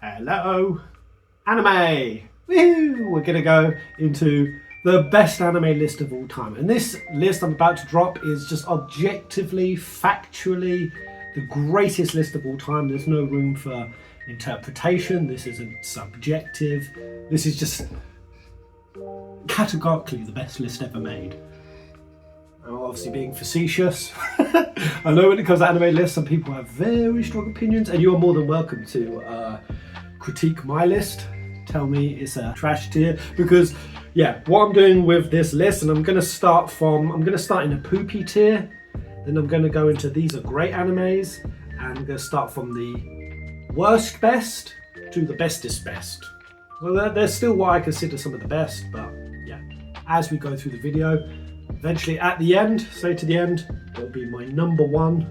Hello! Anime! Woo! We're gonna go into the best anime list of all time. And this list I'm about to drop is just objectively, factually, the greatest list of all time. There's no room for interpretation. This isn't subjective. This is just categorically the best list ever made. I'm obviously being facetious. I know when it comes to anime lists, some people have very strong opinions, and you are more than welcome to critique my list. Tell me it's a trash tier, because yeah, what I'm doing with this list, and I'm going to start in a poopy tier, then I'm going to go into these are great animes, and I'm going to start from the worst best to the bestest best. Well, they're still what I consider some of the best, but yeah, as we go through the video, eventually at the end, it'll be my number one.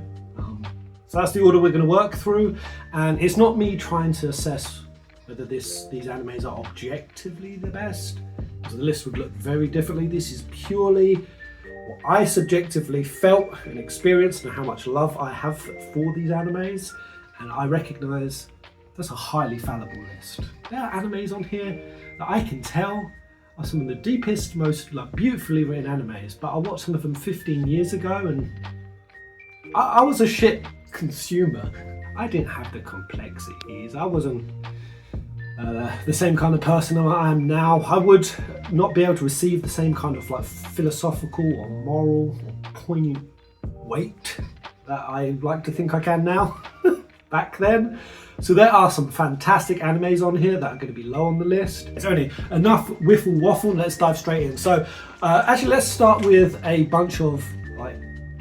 So that's the order we're going to work through, and it's not me trying to assess whether these animes are objectively the best, because the list would look very differently. This is purely what I subjectively felt and experienced, and how much love I have for these animes, and I recognise that's a highly fallible list. There are animes on here that I can tell are some of the deepest, most beautifully written animes, but I watched some of them 15 years ago, and I was a shit consumer. I didn't have the complexities. I wasn't the same kind of person I am now. I would not be able to receive the same kind of philosophical or moral or poignant weight that I like to think I can now back then. So there are some fantastic animes on here that are going to be low on the list. It's only enough whiffle waffle. Let's dive straight in. So actually, let's start with a bunch of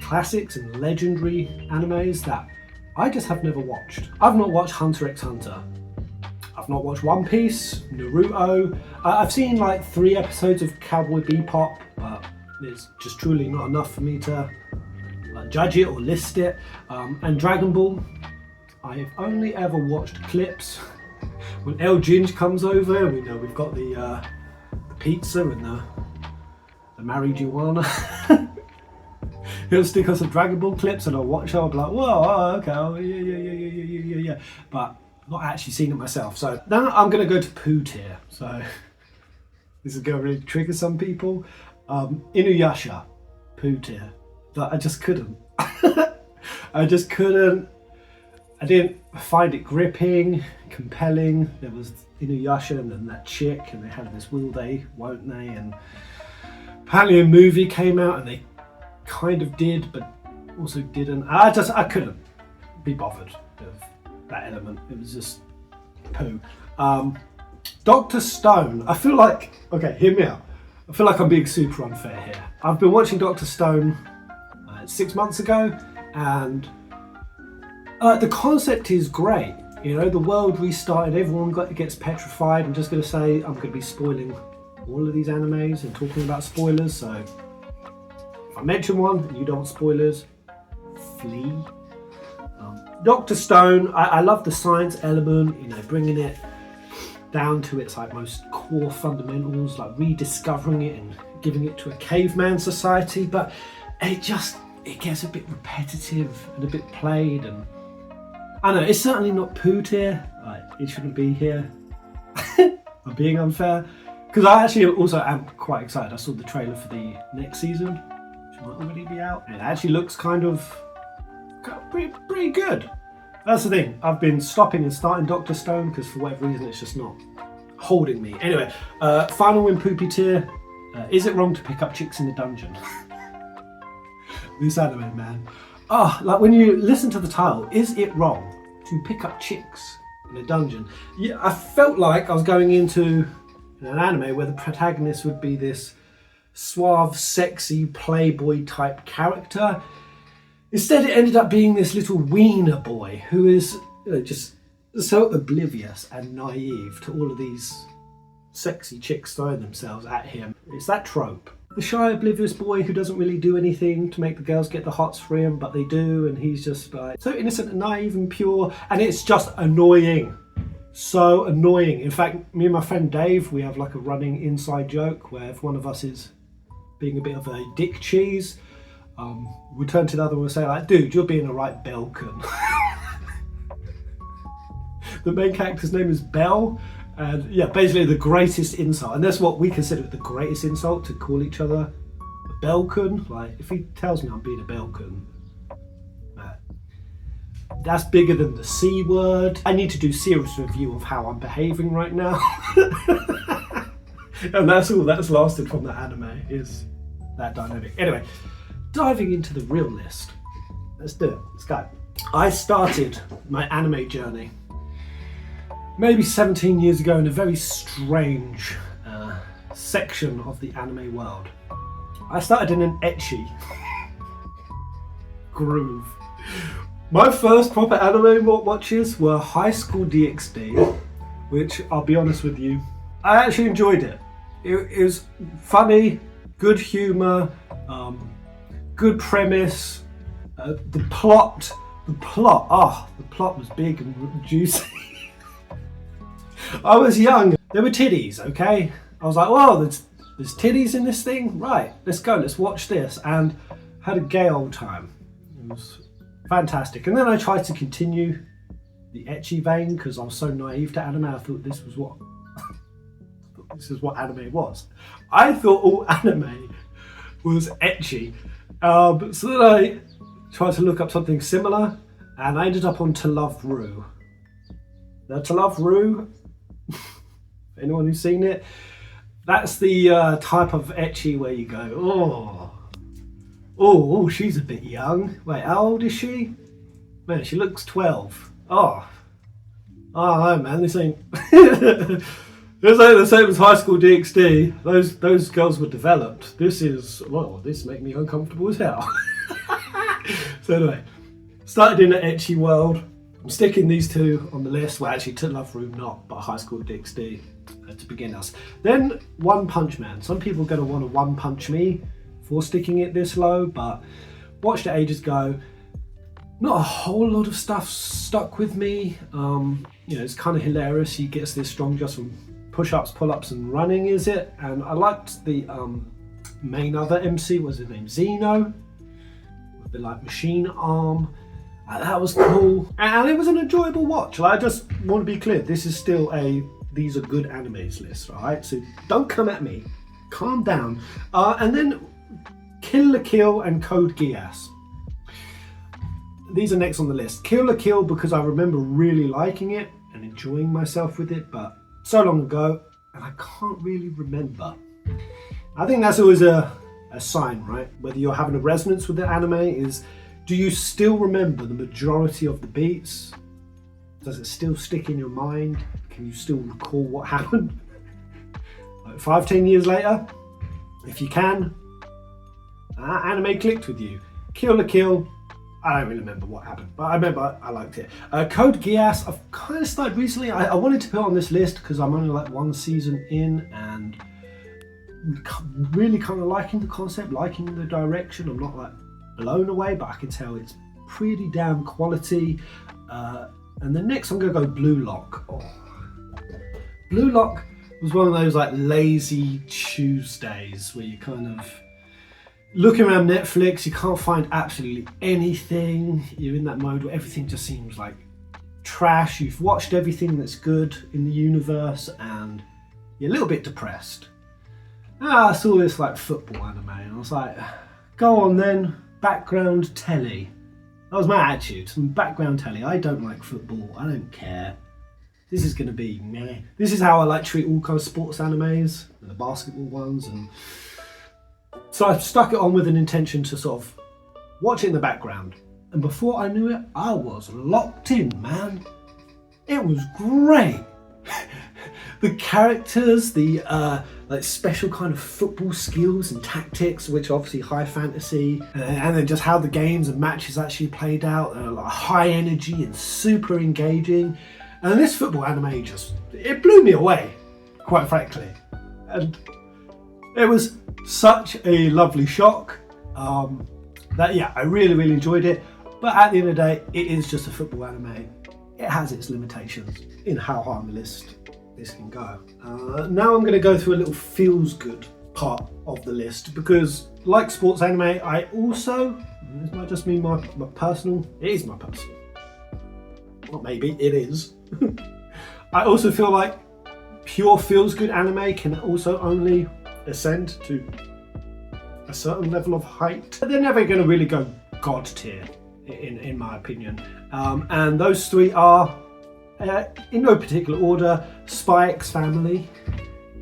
classics and legendary animes that I just have never watched. I've not watched Hunter x Hunter. I've not watched One Piece, Naruto. I've seen 3 episodes of Cowboy Bebop, but it's just truly not enough for me to judge it or list it. And Dragon Ball, I've only ever watched clips. When El Ginge comes over, we know we've got the pizza and the marijuana. He'll stick us some Dragon Ball clips and I'll watch it. I'll be like, whoa, oh, okay, oh, yeah. But not actually seen it myself. So now I'm going to go to poo tier. So this is going to really trigger some people. Inuyasha, poo tier. But I just couldn't. I didn't find it gripping, compelling. There was Inuyasha and then that chick, and they had this will they, won't they, and apparently a movie came out and they kind of did, but also didn't. I couldn't be bothered with that element. It was just poo. Dr. Stone, I feel like, okay, hear me out. I feel like I'm being super unfair here. I've been watching Dr. Stone 6 months ago, and the concept is great. You know, the world restarted, everyone gets petrified. I'm just going to say I'm going to be spoiling all of these animes and talking about spoilers, so if I mention one and you don't want spoilers, flee. Dr. Stone, I love the science element, you know, bringing it down to its most core fundamentals, rediscovering it and giving it to a caveman society, but it gets a bit repetitive and a bit played, and I know it's certainly not poo tier. It shouldn't be here. I'm being unfair, because I actually also am quite excited. I saw the trailer for the next season, which might already be out. It actually looks kind of pretty good. That's the thing. I've been stopping and starting Dr. Stone because for whatever reason it's just not holding me. Anyway, final in poopy tier. Is it wrong to pick up chicks in the dungeon? This anime, man. When you listen to the title, is it wrong to pick up chicks in a dungeon? Yeah, I felt like I was going into an anime where the protagonist would be this suave, sexy, playboy type character. Instead, it ended up being this little wiener boy who is just so oblivious and naive to all of these sexy chicks throwing themselves at him. It's that trope. The shy, oblivious boy who doesn't really do anything to make the girls get the hots for him, but they do, and he's just so innocent and naive and pure, and it's just annoying. So annoying. In fact, me and my friend Dave, we have a running inside joke where if one of us is being a bit of a dick cheese, we turn to the other one and say dude, you're being a right belkin. The main character's name is Belle. And yeah, basically the greatest insult. And that's what we consider the greatest insult, to call each other a Belkun. Like, if he tells me I'm being a Belkun, that's bigger than the C word. I need to do serious review of how I'm behaving right now. And that's all that's lasted from that anime, is that dynamic. Anyway, diving into the real list. Let's do it, let's go. I started my anime journey maybe 17 years ago in a very strange section of the anime world. I started in an ecchi groove. My first proper anime watches were High School DxD, which, I'll be honest with you, I actually enjoyed it. It was funny, good humour, good premise. The plot was big and juicy. I was young. There were titties, okay? I was like, whoa, there's titties in this thing? Right, let's go, let's watch this. And had a gay old time. It was fantastic. And then I tried to continue the ecchi vein because I was so naive to anime. I thought this was what anime was. I thought all anime was ecchi. So then I tried to look up something similar, and I ended up on To Love Ru. Now, To Love Ru, anyone who's seen it, that's the type of ecchi where you go, oh, she's a bit young. Wait, how old is she? Man, she looks 12. Oh no, man, this ain't this ain't the same as High School DxD. Those girls were developed. This make me uncomfortable as hell. So anyway, started in the ecchi world. I'm sticking these two on the list. Well, actually, To Love Ru not, but High School DxD to begin us. Then One Punch Man. Some people are going to want to One Punch me for sticking it this low, but watched it ages ago. Not a whole lot of stuff stuck with me. It's kind of hilarious. He gets this strong just from push-ups, pull-ups, and running, is it? And I liked the main other MC, was his name Zeno, with the like machine arm. That was cool, and it was an enjoyable watch. Like, I just want to be clear, this is still these are good animes list, right? So don't come at me, calm down. And then Kill la Kill and Code Geass. These are next on the list. Kill la Kill because I remember really liking it and enjoying myself with it, but so long ago, and I can't really remember. I think that's always a sign, right? Whether you're having a resonance with the anime is, do you still remember the majority of the beats? Does it still stick in your mind? Can you still recall what happened? Like 5-10 years later? If you can, anime clicked with you. Kill la Kill, I don't really remember what happened, but I remember I liked it. Code Geass, I've kind of started recently. I wanted to put it on this list because I'm only like one season in and really kind of liking the concept, liking the direction. I'm not like blown away, but I can tell it's pretty damn quality. And then next I'm going to go Blue Lock. Blue Lock was one of those like lazy Tuesdays where you kind of looking around Netflix, you can't find absolutely anything. You're in that mode where everything just seems like trash. You've watched everything that's good in the universe and you're a little bit depressed. I saw this like football anime and I was like, go on then, background telly. That was my attitude, some background telly. I don't like football, I don't care. This is gonna be meh. This is how I like treat all kinds of sports animes, the basketball ones, and so I stuck it on with an intention to sort of watch it in the background. And before I knew it, I was locked in, man. It was great. The characters, the like special kind of football skills and tactics, which obviously high fantasy, and then just how the games and matches actually played out, like high energy and super engaging. And this football anime it blew me away, quite frankly. And it was such a lovely shock that I really enjoyed it. But at the end of the day, it is just a football anime. It has its limitations in how high on the list this can go. Now I'm going to go through a little feels good part of the list because, like sports anime, I also, this might just mean my personal, it is my personal, well maybe it is I also feel like pure feels good anime can also only ascend to a certain level of height. They're never going to really go god tier, in my opinion. And those three are, in no particular order, Spy X Family,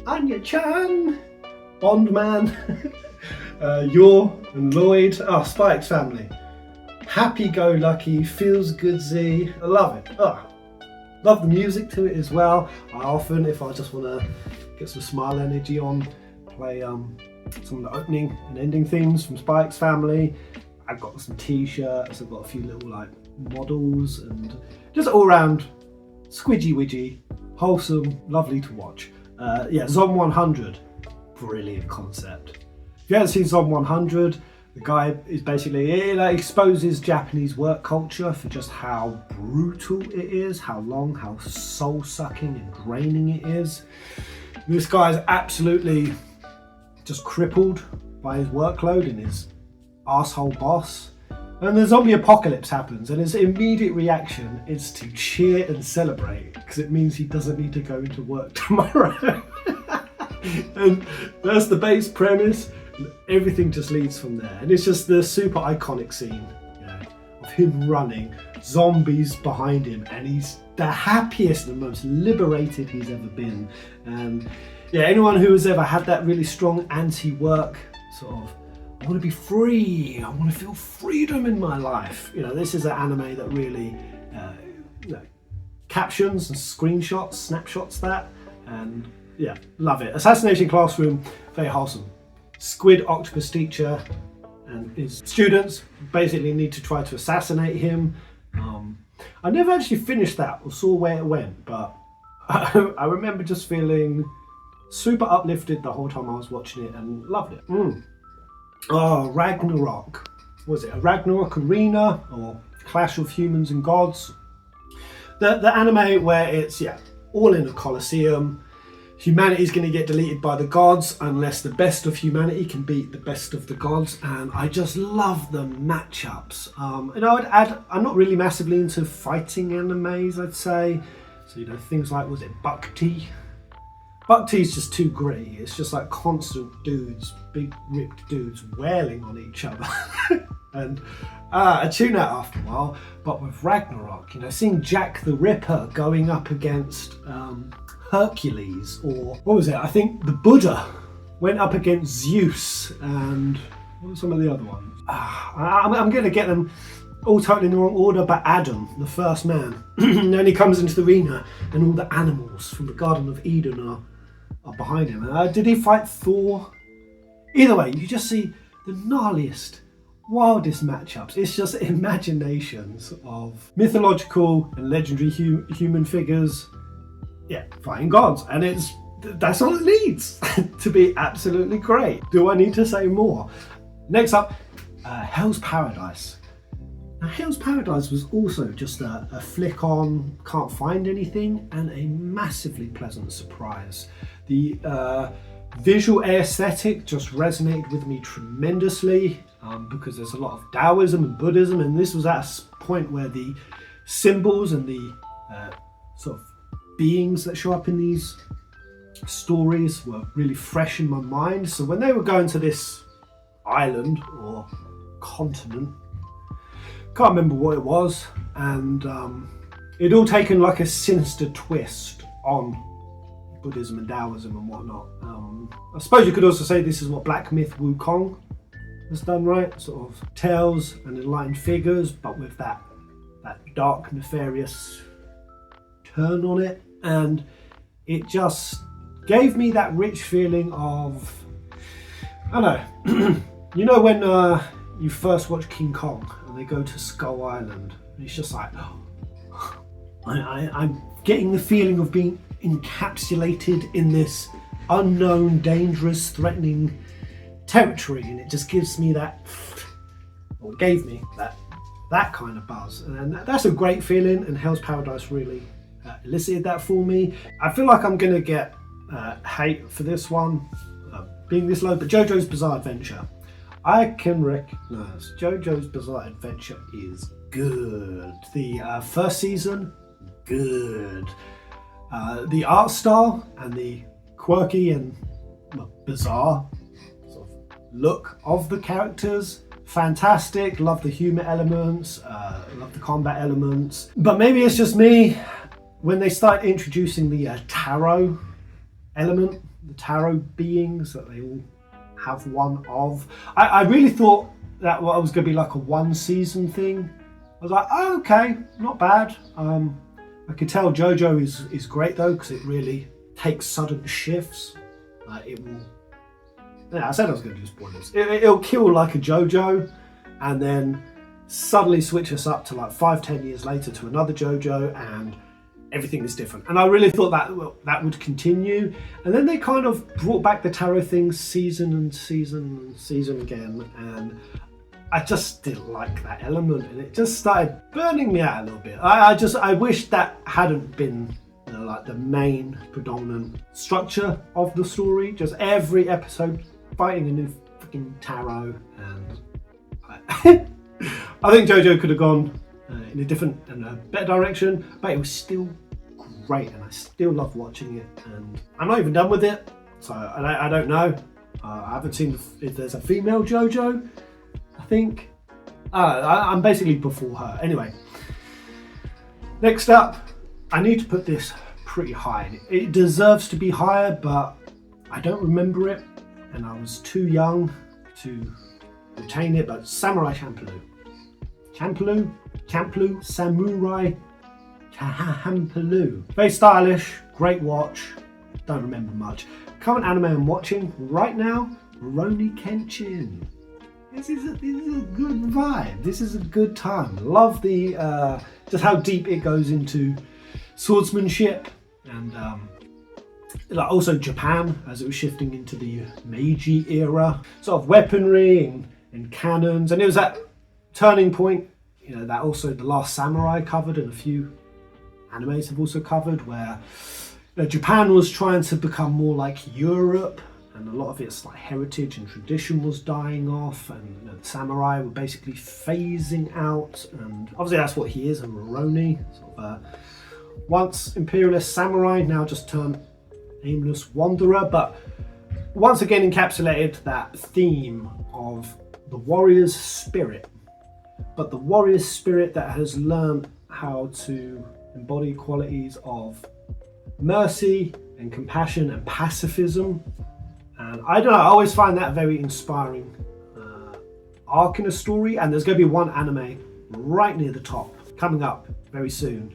Anya-chan, Bondman, Yor and Lloyd. Spy X Family. Happy-go-lucky, feels good Z. I love it. Love the music to it as well. I often, if I just want to get some smile energy on, play some of the opening and ending themes from Spy X Family. I've got some t-shirts, I've got a few little like models, and just all around squidgy widgy, wholesome, lovely to watch. Zom 100, brilliant concept. If you haven't seen Zom 100, the guy is basically, it exposes Japanese work culture for just how brutal it is, how long, how soul-sucking and draining it is. This guy is absolutely just crippled by his workload and his asshole boss. And the zombie apocalypse happens, and his immediate reaction is to cheer and celebrate because it means he doesn't need to go into work tomorrow. And that's the base premise. Everything just leads from there, and it's just the super iconic scene, of him running, zombies behind him, and he's the happiest and most liberated he's ever been. And anyone who has ever had that really strong anti-work sort of, I want to be free, I want to feel freedom in my life. This is an anime that really captions and screenshots, snapshots that, and love it. Assassination Classroom, very wholesome. Squid octopus teacher and his students basically need to try to assassinate him. I never actually finished that or saw where it went, but I remember just feeling super uplifted the whole time I was watching it and loved it. Ragnarok. Was it a Ragnarok Arena or Clash of Humans and Gods? The anime where it's all in a coliseum. Humanity's going to get deleted by the gods unless the best of humanity can beat the best of the gods, and I just love the matchups. And I would add, I'm not really massively into fighting animes, I'd say. So things like, was it Bhakti? Bhakti's just too gritty. It's just like constant dudes, big ripped dudes wailing on each other. And I tune out after a while. But with Ragnarok, seeing Jack the Ripper going up against Hercules, or what was it? I think the Buddha went up against Zeus, and what were some of the other ones? I'm going to get them all totally in the wrong order, but Adam, the first man, and then he comes into the arena, and all the animals from the Garden of Eden are behind him. Did he fight Thor? Either way, you just see the gnarliest, wildest matchups. It's just imaginations of mythological and legendary human figures. Fighting gods, and that's all it needs to be absolutely great. Do I need to say more? Next up, Hell's Paradise. Now, Hell's Paradise was also just a flick on, can't find anything, and a massively pleasant surprise. The visual aesthetic just resonated with me tremendously because there's a lot of Taoism and Buddhism, and this was at a point where the symbols and the sort of beings that show up in these stories were really fresh in my mind. So when they were going to this island or continent, can't remember what it was, and it'd all taken like a sinister twist on Buddhism and Taoism and whatnot. I suppose you could also say this is what Black Myth Wukong has done, right? Sort of tales and enlightened figures, but with that dark, nefarious turn on it. And it just gave me that rich feeling of, I don't know, when you first watch King Kong and they go to Skull Island, and it's just like, I'm getting the feeling of being encapsulated in this unknown, dangerous, threatening territory, and it just gives me that, or gave me that kind of buzz. And that's a great feeling, and Hell's Paradise really elicited that for me. I feel like I'm going to get hate for this one being this low, but JoJo's Bizarre Adventure. I can recognise JoJo's Bizarre Adventure is good. The first season, good. The art style and the quirky and bizarre sort of look of the characters, fantastic. Love the humor elements, love the combat elements. But maybe it's just me, when they start introducing the tarot element, the tarot beings that they all have one of. I really thought that was going to be like a one season thing. I was like, oh, okay, not bad. I could tell JoJo is great though, because it really takes sudden shifts. It will. Yeah, I said I was going to do spoilers. It'll kill like a JoJo, and then suddenly switch us up to like 5-10 years later to another JoJo, and everything is different. And I really thought that would continue. And then they kind of brought back the tarot things season and season again, and I just didn't like that element, and it just started burning me out a little bit. I wish that hadn't been like the main predominant structure of the story. Just every episode fighting a new freaking tarot, and I think JoJo could have gone in a different and a better direction, but it was still great, and I still love watching it. And I'm not even done with it, so I don't know. I haven't seen if there's a female JoJo. I think I'm basically before her. Anyway, next up, I need to put this pretty high. It deserves to be higher, but I don't remember it, and I was too young to retain it. But Samurai Champloo, Samurai Champloo. Very stylish, great watch. Don't remember much. Current anime I'm watching right now, Rurouni Kenshin. This is a good vibe. This is a good time. Love the just how deep it goes into swordsmanship, and like also Japan as it was shifting into the Meiji era, sort of weaponry and cannons, and it was that turning point, you know, that also The Last Samurai covered, and a few animes have also covered, where Japan was trying to become more like Europe, and a lot of its like heritage and tradition was dying off, and the samurai were basically phasing out. And obviously that's what he is, a Rurouni, sort of a once imperialist samurai, now just turned aimless wanderer, but once again encapsulated that theme of the warrior's spirit, but the warrior's spirit that has learned how to embody qualities of mercy and compassion and pacifism. And I don't know, I always find that a very inspiring arc in a story, and there's going to be one anime right near the top coming up very soon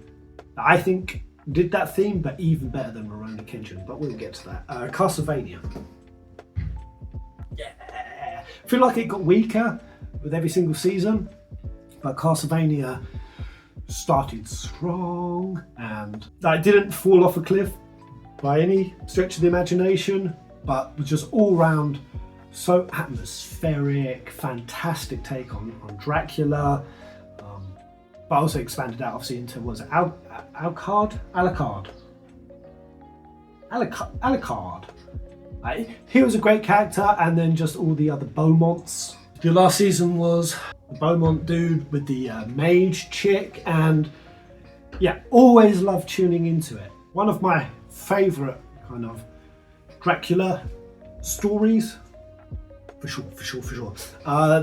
that I think did that theme, but even better than Rurouni Kenshin, but we'll get to that. Castlevania. Yeah, I feel like it got weaker with every single season, but Castlevania started strong, and it didn't fall off a cliff by any stretch of the imagination, but was just all round so atmospheric, fantastic take on Dracula, but also expanded out obviously into, was it Alucard? He was a great character, and then just all the other Beaumonts. The last season was the Beaumont dude with the mage chick, and yeah, always loved tuning into it. One of my favourite kind of Dracula stories, for sure.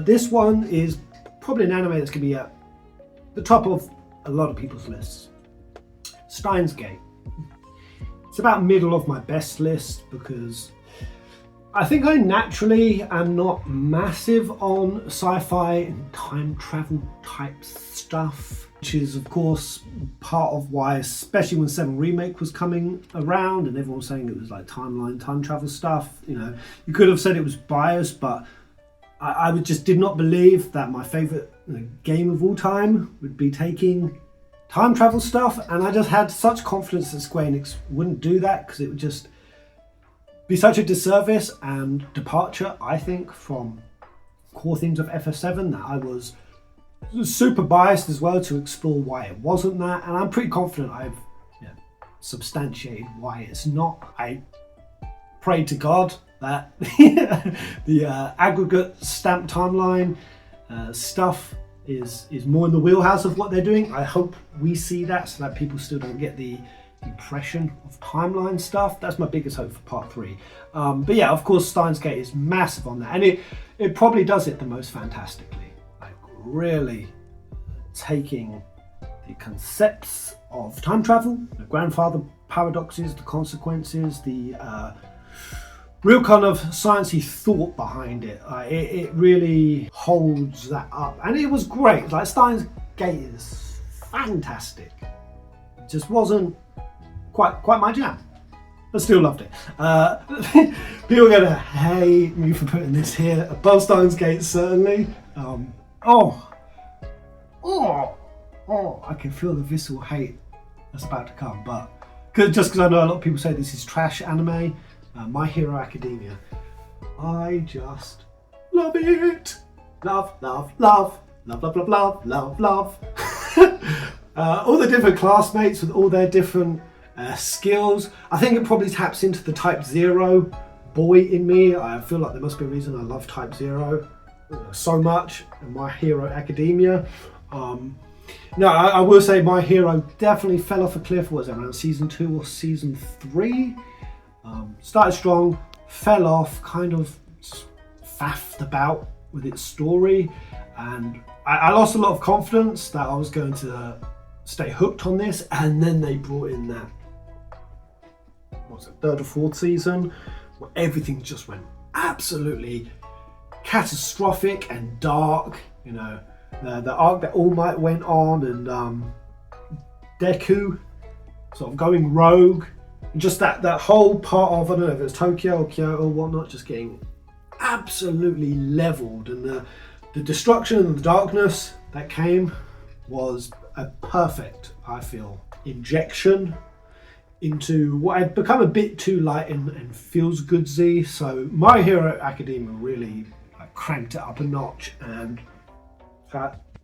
This one is probably an anime that's going to be at the top of a lot of people's lists. Steins Gate. It's about middle of my best list, because I think I naturally am not massive on sci-fi and time travel type stuff, which is of course part of why, especially when 7 Remake was coming around and everyone was saying it was like timeline, time travel stuff, you know, you could have said it was biased, but I just did not believe that my favourite game of all time would be taking time travel stuff, and I just had such confidence that Square Enix wouldn't do that, because it would just be such a disservice and departure, I think, from core themes of FF7, that I was super biased as well to explore why it wasn't that, and I'm pretty confident I've substantiated why it's not. I pray to God that the aggregate stamp timeline stuff is more in the wheelhouse of what they're doing. I hope we see that, so that people still don't get the impression of timeline stuff. That's my biggest hope for part 3. But yeah, of course, Steins Gate is massive on that, and it probably does it the most fantastically. Like really taking the concepts of time travel, the grandfather paradoxes, the consequences, the real kind of sciencey thought behind it. It really holds that up, and it was great. Like Steins Gate is fantastic. It just wasn't quite my jam, but still loved it. People are gonna hate me for putting this here above Steins Gate, certainly. I can feel the visceral hate that's about to come, but just because I know a lot of people say this is trash anime, My Hero Academia, I just love it. Love. All the different classmates with all their different skills. I think it probably taps into the Type 0 boy in me. I feel like there must be a reason I love Type 0 so much in My Hero Academia. No, I will say My Hero definitely fell off a cliff. Was it around season 2 or season 3? Started strong, fell off, kind of faffed about with its story, and I lost a lot of confidence that I was going to stay hooked on this. And then they brought in that, what was it, 3rd or 4th season, where everything just went absolutely catastrophic and dark. You know, the arc that All Might went on, and Deku sort of going rogue, and just that whole part of, I don't know if it's Tokyo or Kyoto or whatnot, just getting absolutely leveled, and the destruction and the darkness that came was a perfect, I feel, injection into what had become a bit too light and feels goodsy. So My Hero Academia really cranked it up a notch, and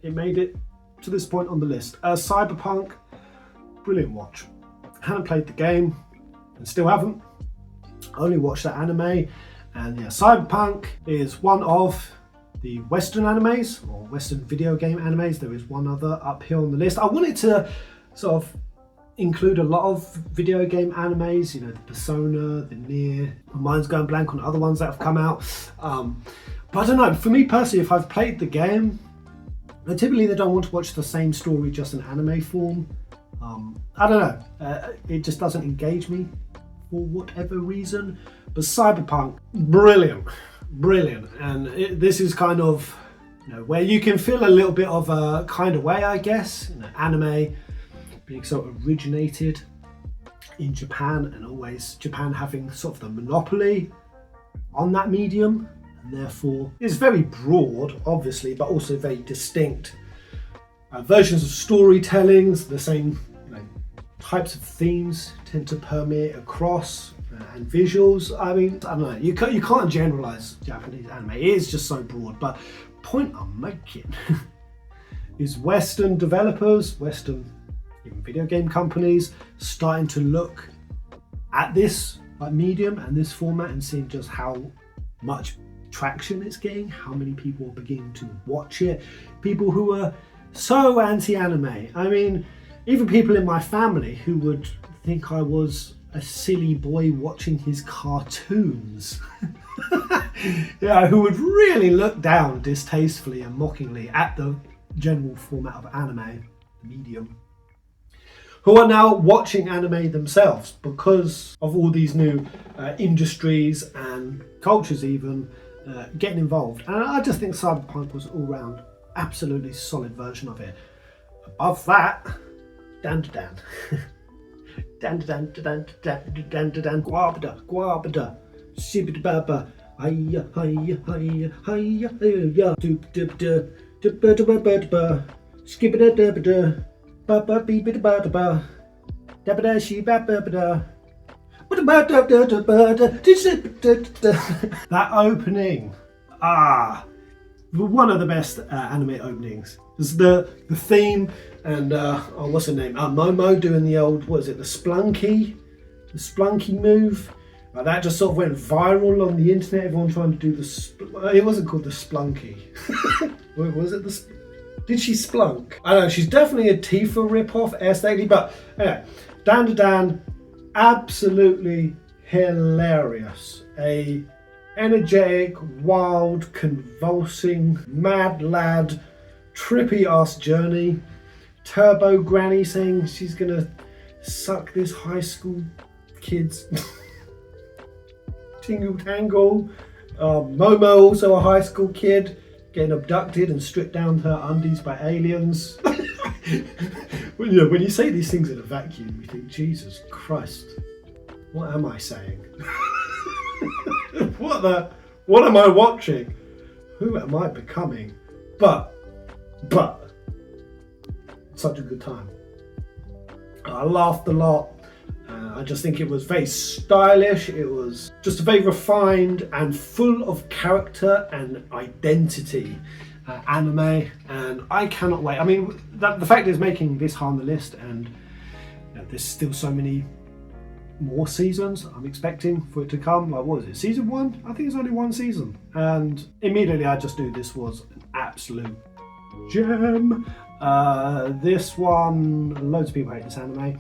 it made it to this point on the list. Cyberpunk, brilliant watch. Hadn't played the game and still haven't. Only watched that anime, and yeah, Cyberpunk is one of the Western animes, or Western video game animes. There is one other up here on the list. I wanted to sort of include a lot of video game animes, you know, the Persona, the Nier. My mind's going blank on other ones that have come out. But I don't know, for me personally, if I've played the game, typically they don't want to watch the same story just in anime form. I don't know, it just doesn't engage me for whatever reason. But Cyberpunk, brilliant. And this is kind of, you know, where you can feel a little bit of a kind of way, I guess. You know, anime being sort of originated in Japan, and always Japan having sort of the monopoly on that medium, and therefore it's very broad, obviously, but also very distinct versions of storytellings. The same, you know, types of themes tend to permeate across, and visuals. I mean, I don't know, you can't generalize Japanese anime. It is just so broad. But point I'm making is Western developers, Western even video game companies, starting to look at this medium and this format and seeing just how much traction it's getting, how many people are beginning to watch it. People who are so anti-anime. I mean, even people in my family who would think I was a silly boy watching his cartoons. Yeah, who would really look down distastefully and mockingly at the general format of anime medium, who are now watching anime themselves because of all these new industries and cultures even getting involved. And I just think Cyberpunk was all round absolutely solid version of it. Above that, Dan. Guabada, shibidababa, hiya, skibidababa, baba bibidababa, dabada shibababa. That opening, one of the best anime openings. There's the theme, and what's her name? Momo doing the old, what is it, the Splunky move. That just sort of went viral on the internet. Everyone trying to do it wasn't called the Splunky. What was it? Did she splunk? I don't know, she's definitely a Tifa rip-off, aesthetically, but anyway, Dan to Dan, absolutely hilarious. A energetic, wild, convulsing, mad lad, trippy ass journey. Turbo granny saying she's gonna suck this high school kid's tingle tangle. Momo, also a high school kid, getting abducted and stripped down her undies by aliens. When you say these things in a vacuum, you think, Jesus Christ, what am I saying? What am I watching? Who am I becoming? But, such a good time. I laughed a lot. I just think it was very stylish. It was just very refined and full of character and identity anime, and I cannot wait. I mean, the fact is making this high on the list, and there's still so many more seasons I'm expecting for it to come. Like, what is it, season 1? I think it's only 1 season, and immediately I just knew this was an absolute gem. This one, loads of people hate this anime.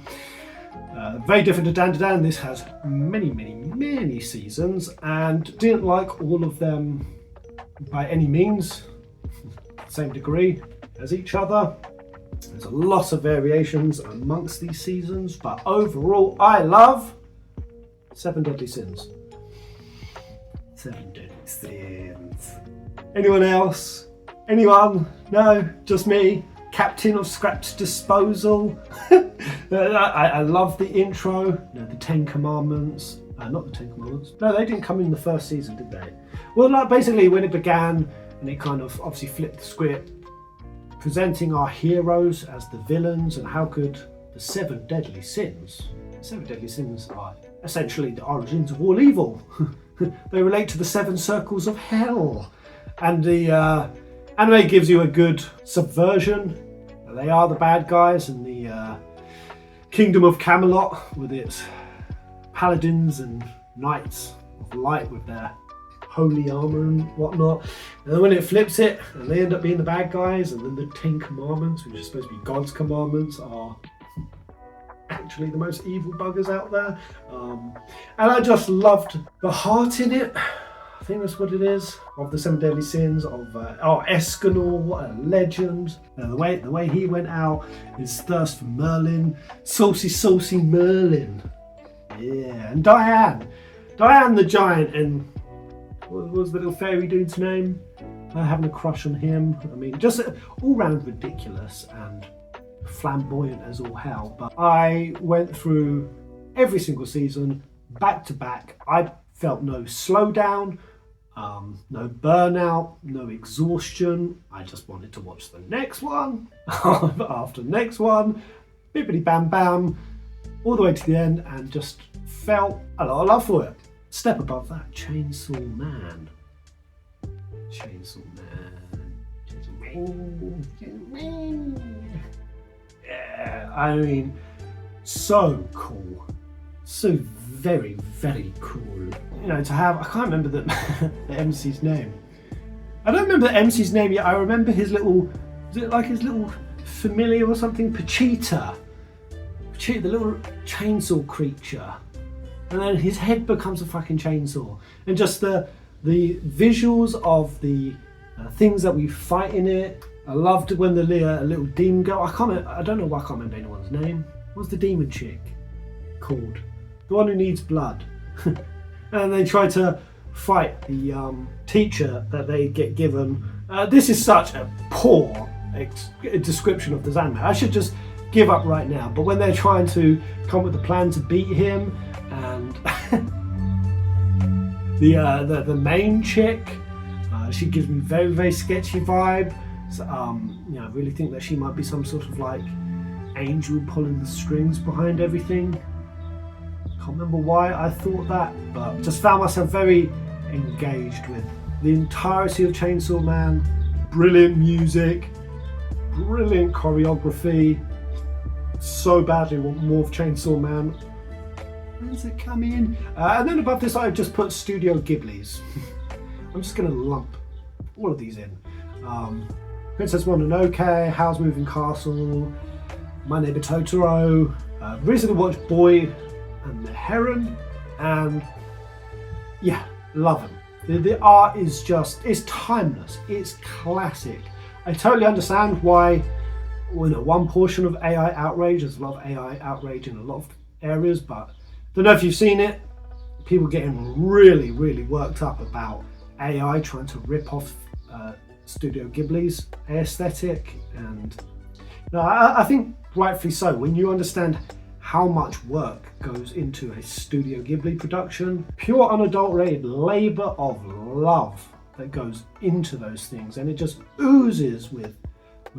Very different to Dan to Dan. This has many seasons, and didn't like all of them by any means, same degree as each other. There's a lot of variations amongst these seasons, but overall I love 7 Deadly Sins. 7 Deadly Sins. Anyone else? Anyone? No? Just me? Captain of Scrapped Disposal. I love the intro. The 10 Commandments. Not the 10 Commandments. No, they didn't come in the first season, did they? Well, like, basically when it began, and it kind of obviously flipped the script, presenting our heroes as the villains, and how could the 7 Deadly Sins are essentially the origins of all evil. They relate to the 7 circles of hell, and the anime gives you a good subversion. They are the bad guys in the Kingdom of Camelot, with its paladins and knights of light with their holy armor and whatnot. And then when it flips it, and they end up being the bad guys, and then the 10 Commandments, which are supposed to be God's commandments, are actually the most evil buggers out there. And I just loved the heart in it. I think that's what it is, of the 7 Deadly Sins, of Escanor, what a legend. The way he went out, his thirst for Merlin, saucy Merlin. Yeah, and Diane the giant, and what was the little fairy dude's name? Having a crush on him. I mean, just all round ridiculous and flamboyant as all hell. But I went through every single season back to back. I felt no slowdown, no burnout, no exhaustion. I just wanted to watch the next one after the next one, bippity bam bam, all the way to the end, and just felt a lot of love for it. Step above that, Chainsaw Man. Yeah, I mean, so cool. So very cool. You know, to have, I can't remember the MC's name. I don't remember the MC's name yet. I remember his little, is it like his little familiar or something? Pachita, the little chainsaw creature. And then his head becomes a fucking chainsaw. And just the visuals of the things that we fight in it. I loved when the little demon girl, I don't know why I can't remember anyone's name. What's the demon chick called? The one who needs blood. And they try to fight the teacher that they get given. This is such a poor description of this anime. I should just give up right now. But when they're trying to come up with a plan to beat him, and the main chick, she gives me very sketchy vibe. So, I really think that she might be some sort of like angel pulling the strings behind everything. Can't remember why I thought that, but just found myself very engaged with the entirety of Chainsaw Man. Brilliant music, brilliant choreography. So badly want more of Chainsaw Man. When's it coming? And then above this I've just put Studio Ghibli's. I'm just going to lump all of these in. Princess Mononoke, Howl's Moving Castle, My Neighbor Totoro. Recently watched Boy and the Heron, and yeah, love them. The art is just, it's timeless, it's classic. I totally understand why, one portion of AI outrage, there's a lot of AI outrage in a lot of areas, but I don't know if you've seen it, people getting really, really worked up about AI trying to rip off Studio Ghibli's aesthetic, and I think rightfully so. When you understand how much work goes into a Studio Ghibli production, pure unadulterated labour of love that goes into those things, and it just oozes with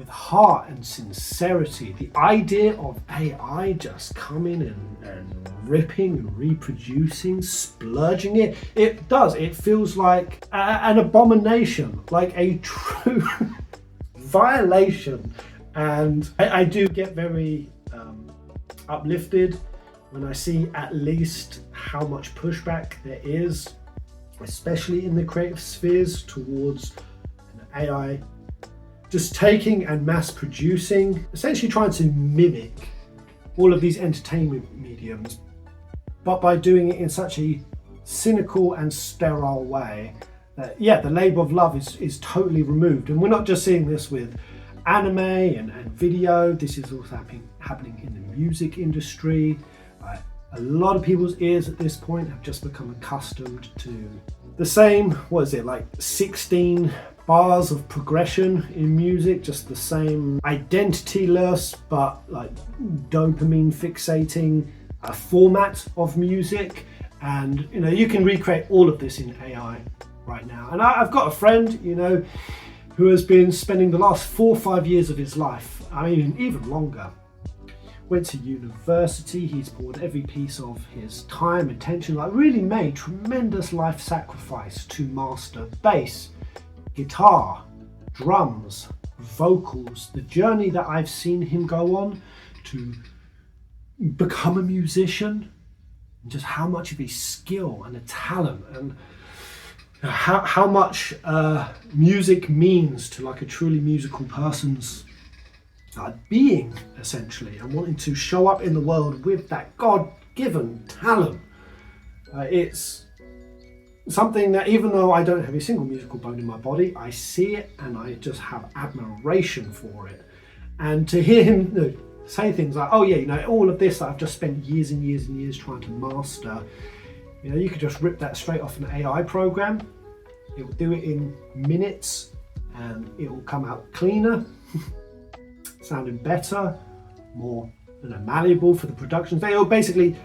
heart and sincerity. The idea of AI just coming and ripping and reproducing, splurging it feels like an abomination, like a true violation. And I do get very uplifted when I see at least how much pushback there is, especially in the creative spheres, towards AI just taking and mass producing, essentially trying to mimic all of these entertainment mediums, but by doing it in such a cynical and sterile way that, yeah, the labour of love is totally removed. And we're not just seeing this with anime and video, this is also happening in the music industry. A lot of people's ears at this point have just become accustomed to the same, 16 bars of progression in music, just the same identityless but like dopamine fixating format of music. And you can recreate all of this in AI right now. And I've got a friend, who has been spending the last 4 or 5 years of his life, I mean even longer, went to university, he's poured every piece of his time, attention, really made tremendous life sacrifice to master bass, guitar, drums, vocals. The journey that I've seen him go on to become a musician, and just how much of his skill and a talent, and how much music means to a truly musical person's being, essentially, and wanting to show up in the world with that God-given talent. It's something that, even though I don't have a single musical bone in my body, I see it and I just have admiration for it. And to hear him say things like, oh yeah, all of this that I've just spent years and years and years trying to master, you could just rip that straight off an AI program. It will do it in minutes and it will come out cleaner, sounding better, more malleable for the production. It will basically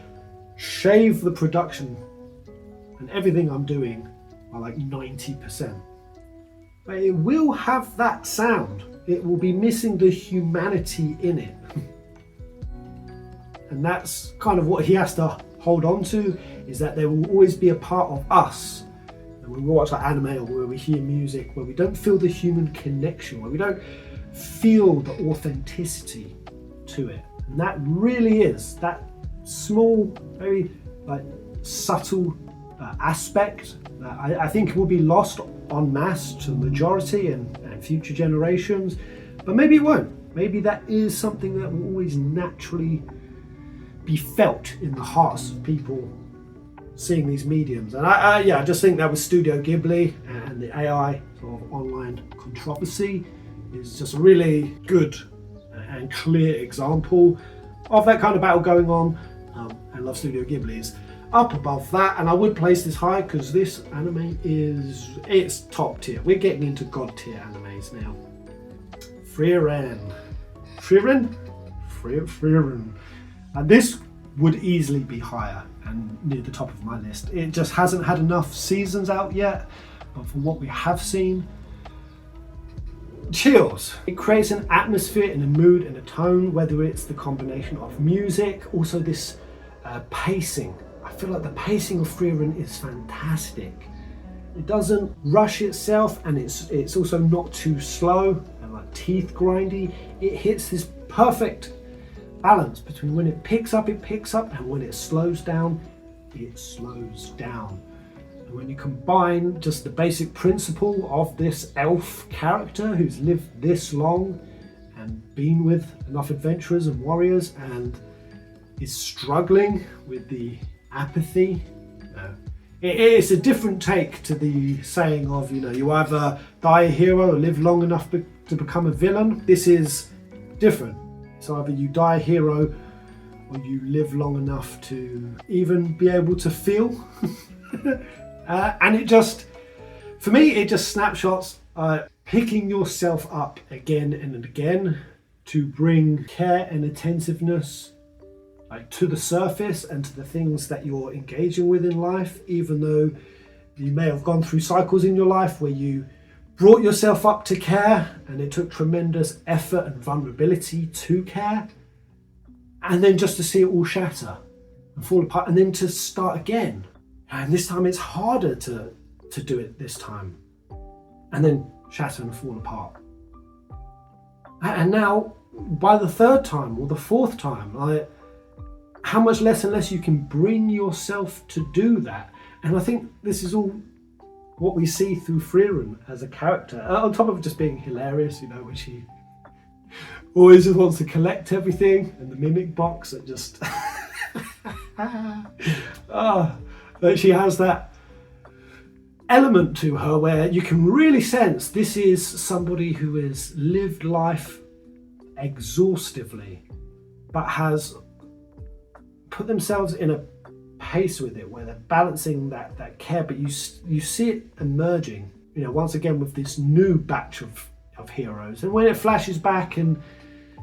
shave the production and everything I'm doing by 90%. But it will have that sound. It will be missing the humanity in it. And that's kind of what he has to hold on to, is that there will always be a part of us. And when we watch anime or where we hear music, where we don't feel the human connection, where we don't feel the authenticity to it. And that really is that small, very subtle aspect that I think will be lost en masse to the majority and future generations. But maybe it won't. Maybe that is something that will always naturally be felt in the hearts of people seeing these mediums. And I just think that with Studio Ghibli and the AI sort of online controversy is just a really good and clear example of that kind of battle going on. I love Studio Ghibli is up above that, and I would place this high because this anime it's top tier. We're getting into god tier animes now. Frieren. And this would easily be higher and near the top of my list. It just hasn't had enough seasons out yet, but from what we have seen, chills. It creates an atmosphere and a mood and a tone, whether it's the combination of music, also this pacing. I feel like the pacing of Frieren is fantastic. It doesn't rush itself, and it's also not too slow and teeth grindy. It hits this perfect balance between when it picks up, and when it slows down, it slows down. And when you combine just the basic principle of this elf character who's lived this long and been with enough adventurers and warriors and is struggling with the apathy, it's a different take to the saying of, you either die a hero or live long enough to become a villain. This is different. So either you die a hero or you live long enough to even be able to feel. And it just, for me, it just snapshots picking yourself up again and again to bring care and attentiveness to the surface and to the things that you're engaging with in life, even though you may have gone through cycles in your life where you brought yourself up to care and it took tremendous effort and vulnerability to care, and then just to see it all shatter and fall apart and then to start again. And this time it's harder to do it this time, and then shatter and fall apart. And now by the third time or the fourth time, how much less and less you can bring yourself to do that. And I think this is all what we see through Frieren as a character, on top of just being hilarious, which he always just wants to collect everything, and the mimic box that just that she has that element to her where you can really sense this is somebody who has lived life exhaustively but has put themselves in a pace with it where they're balancing that care, but you see it emerging, once again with this new batch of heroes. And when it flashes back and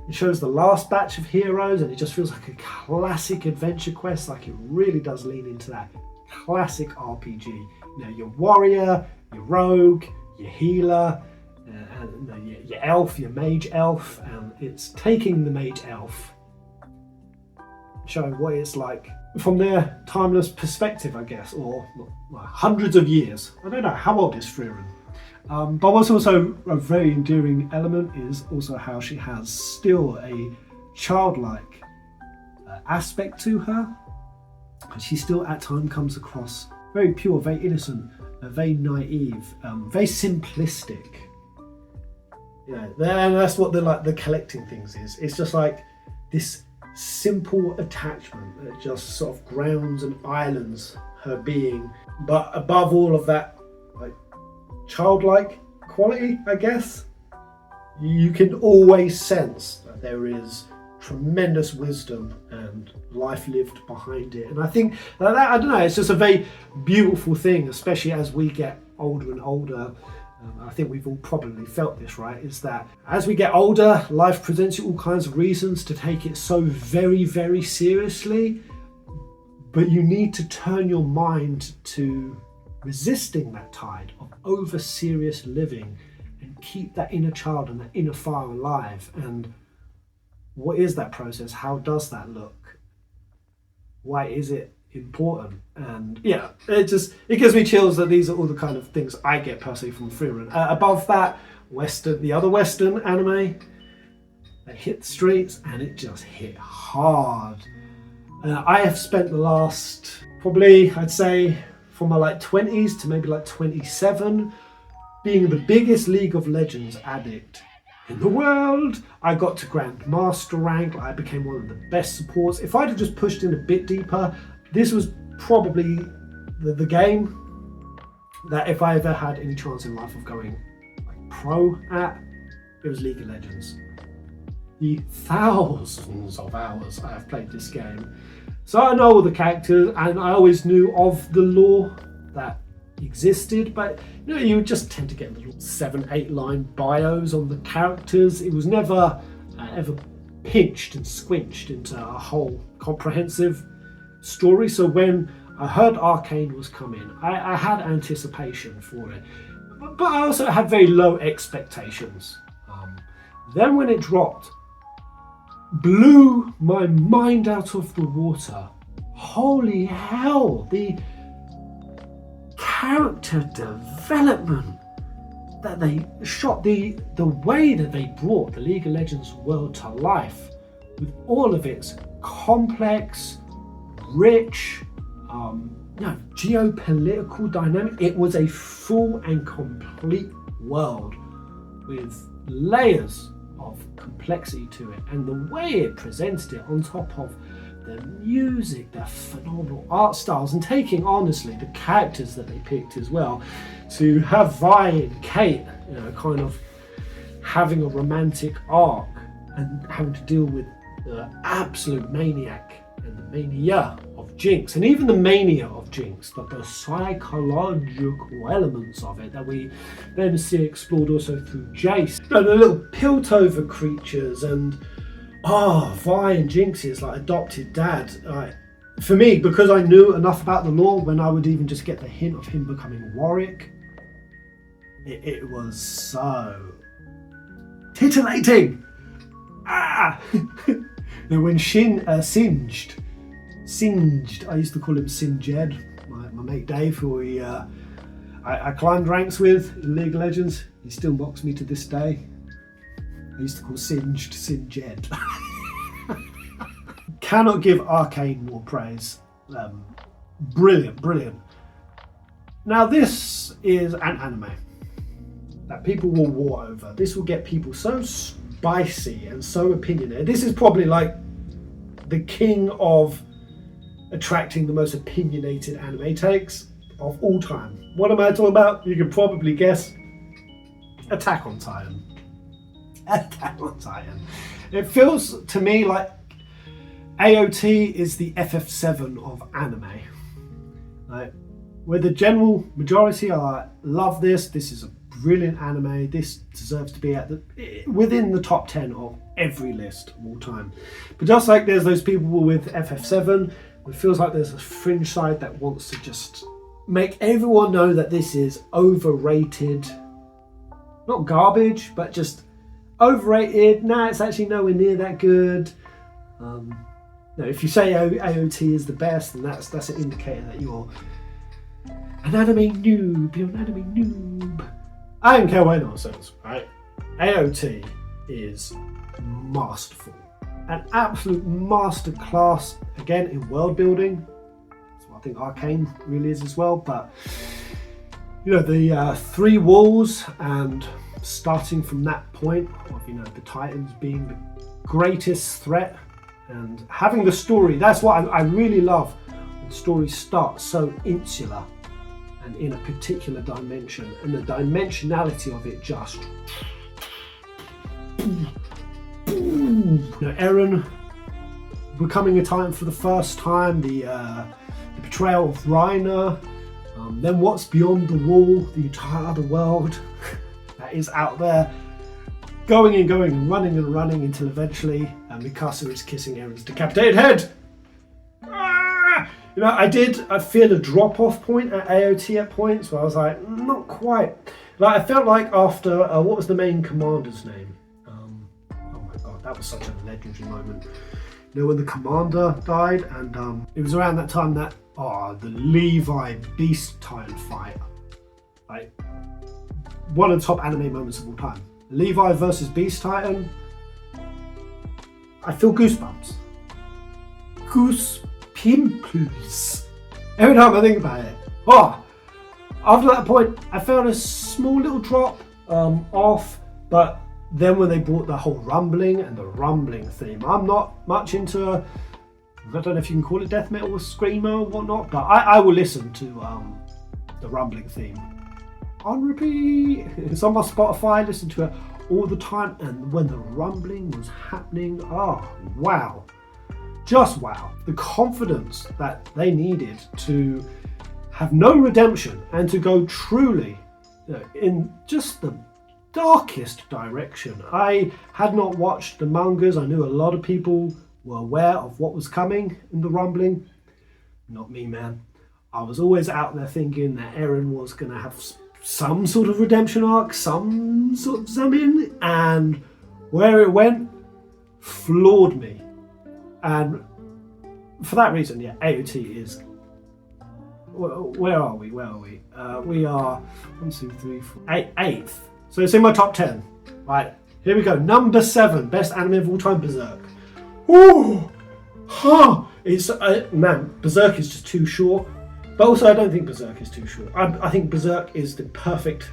it shows the last batch of heroes, and it just feels like a classic adventure quest, like it really does lean into that classic RPG. Your warrior, your rogue, your healer, and your elf, your mage elf, and it's taking the mage elf, showing what it's like from their timeless perspective, I guess, or hundreds of years. I don't know, how old is Frieren? But what's also a very endearing element is also how she has still a childlike aspect to her. And she still at times comes across very pure, very innocent, very naive, very simplistic. And that's what the collecting things is. It's just like this simple attachment that just sort of grounds and islands her being, but above all of that, childlike quality, I guess, you can always sense that there is tremendous wisdom and life lived behind it. And I think that, I don't know, it's just a very beautiful thing, especially as we get older and older. I think we've all probably felt this, right? Is that as we get older, life presents you all kinds of reasons to take it so very, very seriously, but you need to turn your mind to resisting that tide of over serious living and keep that inner child and that inner fire alive. And what is that process? How does that look? Why is it important? And yeah, it gives me chills that these are all the kind of things I get personally from Frieren. Above that, the other Western anime, they hit the streets and it just hit hard. I have spent the last, probably I'd say from my 20s to maybe 27, being the biggest League of Legends addict in the world. I got to Grandmaster rank, I became one of the best supports. If I'd have just pushed in a bit deeper, this was probably the game that if I ever had any chance in life of going pro at, it was League of Legends. The thousands of hours I have played this game. So I know all the characters and I always knew of the lore that existed, but you just tend to get little 7-8 line bios on the characters. It was never ever pinched and squinched into a whole comprehensive story. So when I heard Arcane was coming, I had anticipation for it, but I also had very low expectations. Then when it dropped, blew my mind out of the water. Holy hell, the character development that they shot, the way that they brought the League of Legends world to life with all of its complex, rich, geopolitical dynamic. It was a full and complete world with layers of complexity to it, and the way it presented it on top of the music, the phenomenal art styles, and taking honestly the characters that they picked as well, to have Vi and Kate, kind of having a romantic arc and having to deal with the absolute maniac and the mania of Jinx, and even the mania of Jinx, but the psychological elements of it that we then see explored also through Jace. The little Piltover creatures, and Vi and Jinx's like adopted dad. For me, because I knew enough about the lore, when I would even just get the hint of him becoming Warwick, it was so titillating. Now when Singed, I used to call him Singed, my mate Dave, who I climbed ranks with in League of Legends. He still mocks me to this day. I used to call Singed. Cannot give Arcane more praise. Brilliant. Now this is an anime that people will war over. This will get people so spicy and so opinionated. This is probably like the king of attracting the most opinionated anime takes of all time. What am I talking about? You can probably guess. Attack on Titan. It feels to me like AOT is the FF7 of anime. Like, where the general majority are like, love this is a brilliant anime, this deserves to be within the top 10 of every list of all time. But just like there's those people with FF7, it feels like there's a fringe side that wants to just make everyone know that this is overrated. Not garbage, but just overrated. It's actually nowhere near that good. If you say AOT is the best, then that's an indicator that you're an anime noob. I don't care what anyone says, right? AOT is masterful. An absolute masterclass, again, in world building. That's what I think Arcane really is as well. But, the three walls, and starting from that point of, the Titans being the greatest threat, and having the story, that's what I really love. When stories start so insular and in a particular dimension, and the dimensionality of it just... Eren becoming a Titan for the first time, the betrayal of Reiner, then what's beyond the wall, the entire other world that is out there, going and running until eventually Mikasa is kissing Eren's decapitated head. I feel a drop-off point at AOT at points where I was like, not quite. Like, I felt like after, what was the main commander's name? Oh my god, that was such a legendary moment. When the commander died, and it was around that time that, the Levi Beast Titan fight. Like, one of the top anime moments of all time. Levi versus Beast Titan. I feel goosebumps. Goosepimples. Every time I think about it. After that point, I felt a small little drop off, but then when they brought the whole rumbling and the rumbling theme, I'm not much into, I don't know if you can call it death metal or screamer or whatnot, but I will listen to the rumbling theme on repeat. It's on my Spotify, I listen to it all the time, and when the rumbling was happening, wow. Just wow. The confidence that they needed to have no redemption and to go truly in just the darkest direction. I had not watched the mangas. I knew a lot of people were aware of what was coming in the rumbling. Not me, man. I was always out there thinking that Eren was going to have some sort of redemption arc, some sort of something, and where it went floored me. And for that reason, AOT is... Where are we? We are 1, 2, 3, 4, 8th. So it's in my top 10. Right, here we go. Number 7, best anime of all time, Berserk. It's man, Berserk is just too short. But also I don't think Berserk is too short. I think Berserk is the perfect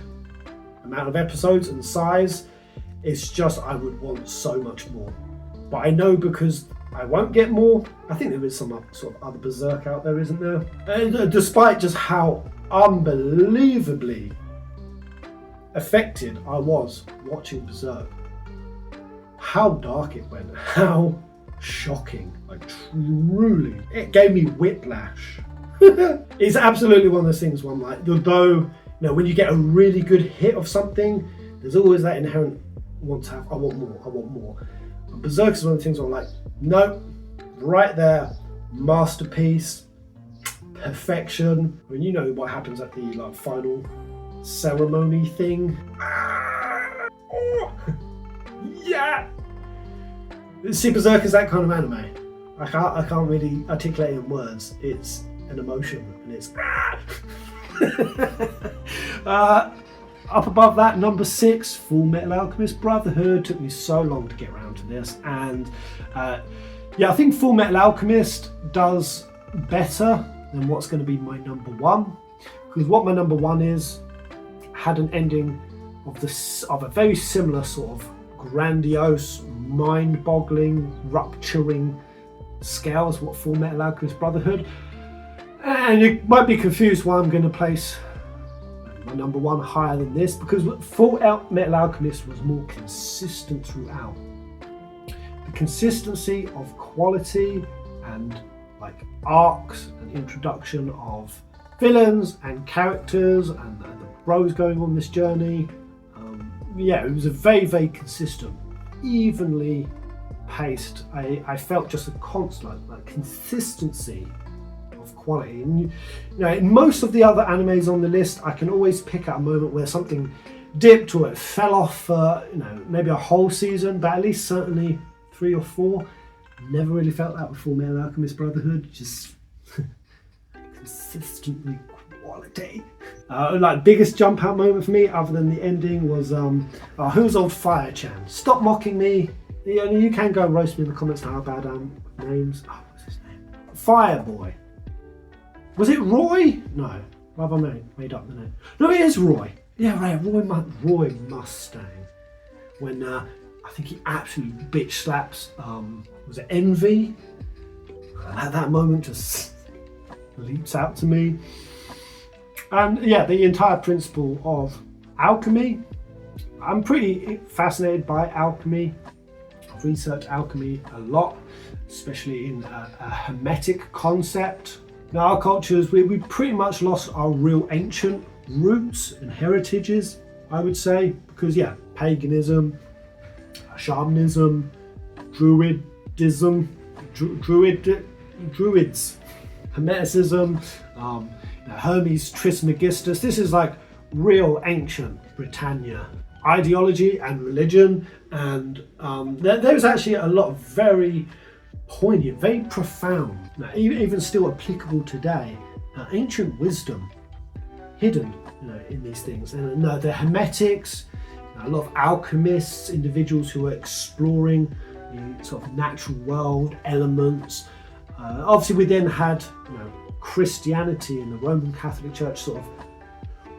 amount of episodes and size. It's just I would want so much more. But I know because I won't get more. I think there is some sort of other Berserk out there, isn't there? And despite just how unbelievably affected I was watching Berserk, how dark it went, how shocking, like truly, it gave me whiplash. It's absolutely one of those things where I'm like, although, when you get a really good hit of something, there's always that inherent want to have, I want more. But Berserk is one of the things where I'm like, no, right there, masterpiece, perfection. I mean, you know what happens at the final ceremony thing. Yeah. See, Berserk is that kind of anime. I can't really articulate it in words. It's an emotion, and it's up above that, number 6, Full Metal Alchemist Brotherhood. Took me so long to get around to this, and I think Full Metal Alchemist does better than what's going to be my number 1, because what my number 1 is had an ending of a very similar sort of grandiose, mind-boggling, rupturing scale as what Full Metal Alchemist Brotherhood. And you might be confused why I'm going to place my number 1 higher than this, because Full Metal Alchemist was more consistent throughout. The consistency of quality and arcs and introduction of villains and characters and the bros going on this journey. It was a very, very consistent, evenly paced. I felt just a constant consistency of quality. And in most of the other animes on the list, I can always pick out a moment where something dipped or it fell off for maybe a whole season, but at least certainly 3 or 4. Never really felt that with Full Metal Alchemist Brotherhood. Just consistently quality. Biggest jump out moment for me, other than the ending, was who's old Fire-chan? Stop mocking me. You can go and roast me in the comments now about names. What's his name? Fireboy. Was it Roy? No, have I made up the name? No, it is Roy. Yeah, right. Roy Mustang. When I think he absolutely bitch slaps. Was it Envy? At that moment, just leaps out to me. And the entire principle of alchemy. I'm pretty fascinated by alchemy. I've researched alchemy a lot, especially in a hermetic concept. In our cultures, we pretty much lost our real ancient roots and heritages, I would say, because paganism, shamanism, druidism, druids, hermeticism, Hermes Trismegistus. This is real ancient Britannia ideology and religion, and there was actually a lot of very poignant, very profound, even still applicable today, ancient wisdom hidden in these things. And the Hermetics, a lot of alchemists, individuals who are exploring the sort of natural world elements. Obviously we then had Christianity and the Roman Catholic Church sort of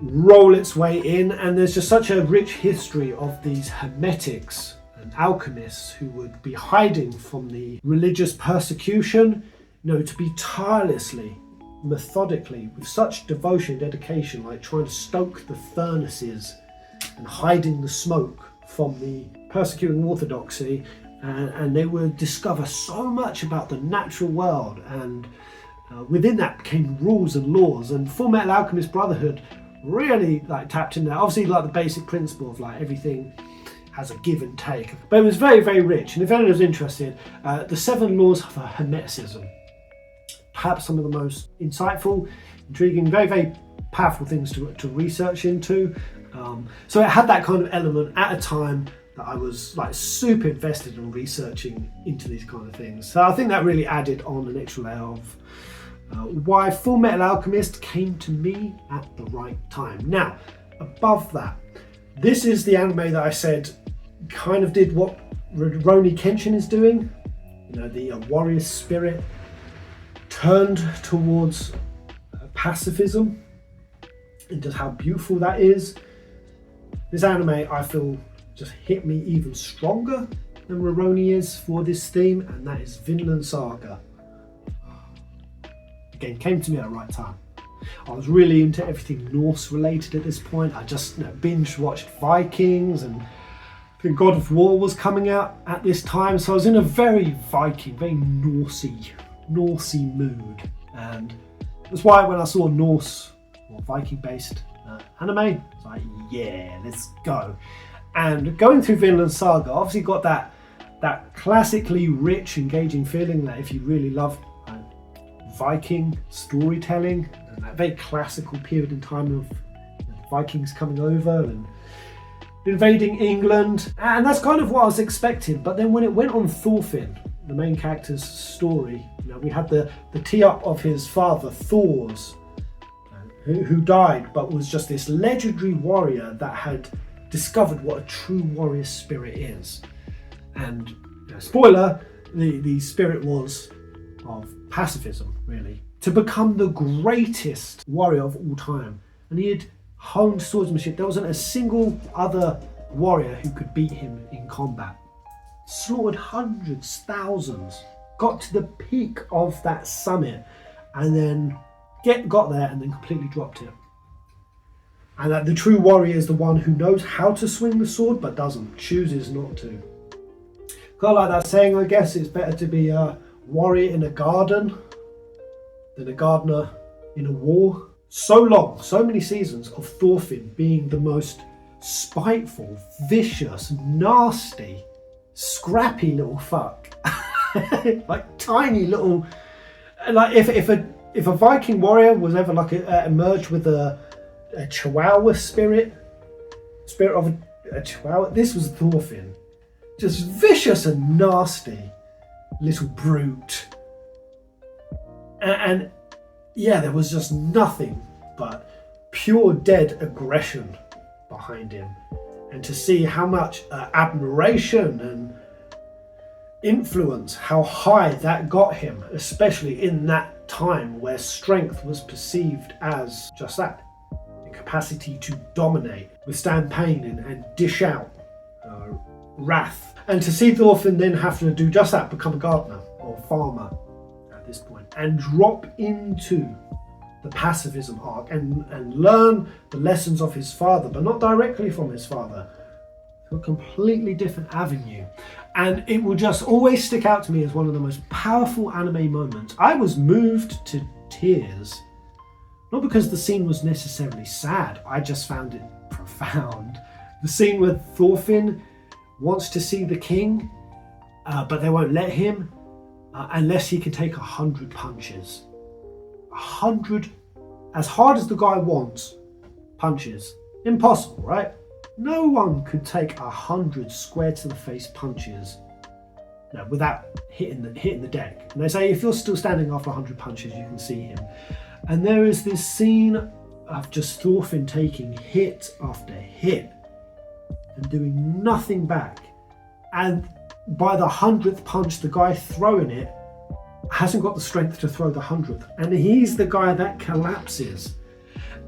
roll its way in, and there's just such a rich history of these Hermetics and alchemists who would be hiding from the religious persecution, to be tirelessly, methodically, with such devotion and dedication, trying to stoke the furnaces and hiding the smoke from the persecuting orthodoxy, and they would discover so much about the natural world, and within that came rules and laws. And Full Metal Alchemist Brotherhood really tapped in there. Obviously the basic principle of everything has a give and take, but it was very, very rich. And if anyone is interested, the 7 laws of Hermeticism, perhaps some of the most insightful, intriguing, very, very powerful things to research into. So it had that kind of element at a time that I was super invested in researching into these kind of things. So I think that really added on an extra layer of why Full Metal Alchemist came to me at the right time. Now, above that, this is the anime that I said kind of did what Rurouni Kenshin is doing. The warrior spirit turned towards pacifism and just how beautiful that is. This anime, I feel, just hit me even stronger than Rurouni is for this theme, and that is Vinland Saga. Again, came to me at the right time. I was really into everything Norse related at this point. I just binge watched Vikings, and the God of War was coming out at this time, so I was in a very Viking, very Norsey mood, and that's why when I saw Norse or Viking based anime, I was like, yeah, let's go. And going through Vinland Saga, obviously got that classically rich, engaging feeling that if you really love Viking storytelling, and that very classical period in time of Vikings coming over and invading England, and that's kind of what I was expecting. But then when it went on Thorfinn, the main character's story, we had the tee-up of his father, Thor's, who died, but was just this legendary warrior that had discovered what a true warrior spirit is. And spoiler, the spirit was of pacifism, really, to become the greatest warrior of all time. And he had honed swordsmanship. There wasn't a single other warrior who could beat him in combat. Slaughtered hundreds, thousands, got to the peak of that summit, and then got there and then completely dropped it. And that the true warrior is the one who knows how to swing the sword but chooses not to. Kind of like that saying, I guess, it's better to be a warrior in a garden than a gardener in a war. So long, so many seasons of Thorfinn being the most spiteful, vicious, nasty, scrappy little fuck. Like tiny little, like if a Viking warrior was ever like emerged with a Chihuahua spirit of a Chihuahua, this was Thorfinn. Just vicious and nasty little brute. And yeah, there was just nothing but pure dead aggression behind him. And to see how much admiration and influence, how high that got him, especially in that time where strength was perceived as just that, the capacity to dominate, withstand pain and dish out wrath. And to see Thorfinn then have to do just that, become a gardener or farmer at this point, and drop into the pacifism arc and learn the lessons of his father, but not directly from his father, a completely different avenue. And it will just always stick out to me as one of the most powerful anime moments. I was moved to tears, not because the scene was necessarily sad, I just found it profound. The scene where Thorfinn wants to see the king, but they won't let him unless he can take 100 punches. 100, as hard as the guy wants, punches. Impossible, right? No one could take 100 square to the face punches without hitting the deck. And they say if you're still standing after 100 punches, you can see him. And there is this scene of just Thorfinn taking hit after hit and doing nothing back. And by the 100th punch, the guy throwing it hasn't got the strength to throw the 100th. And he's the guy that collapses.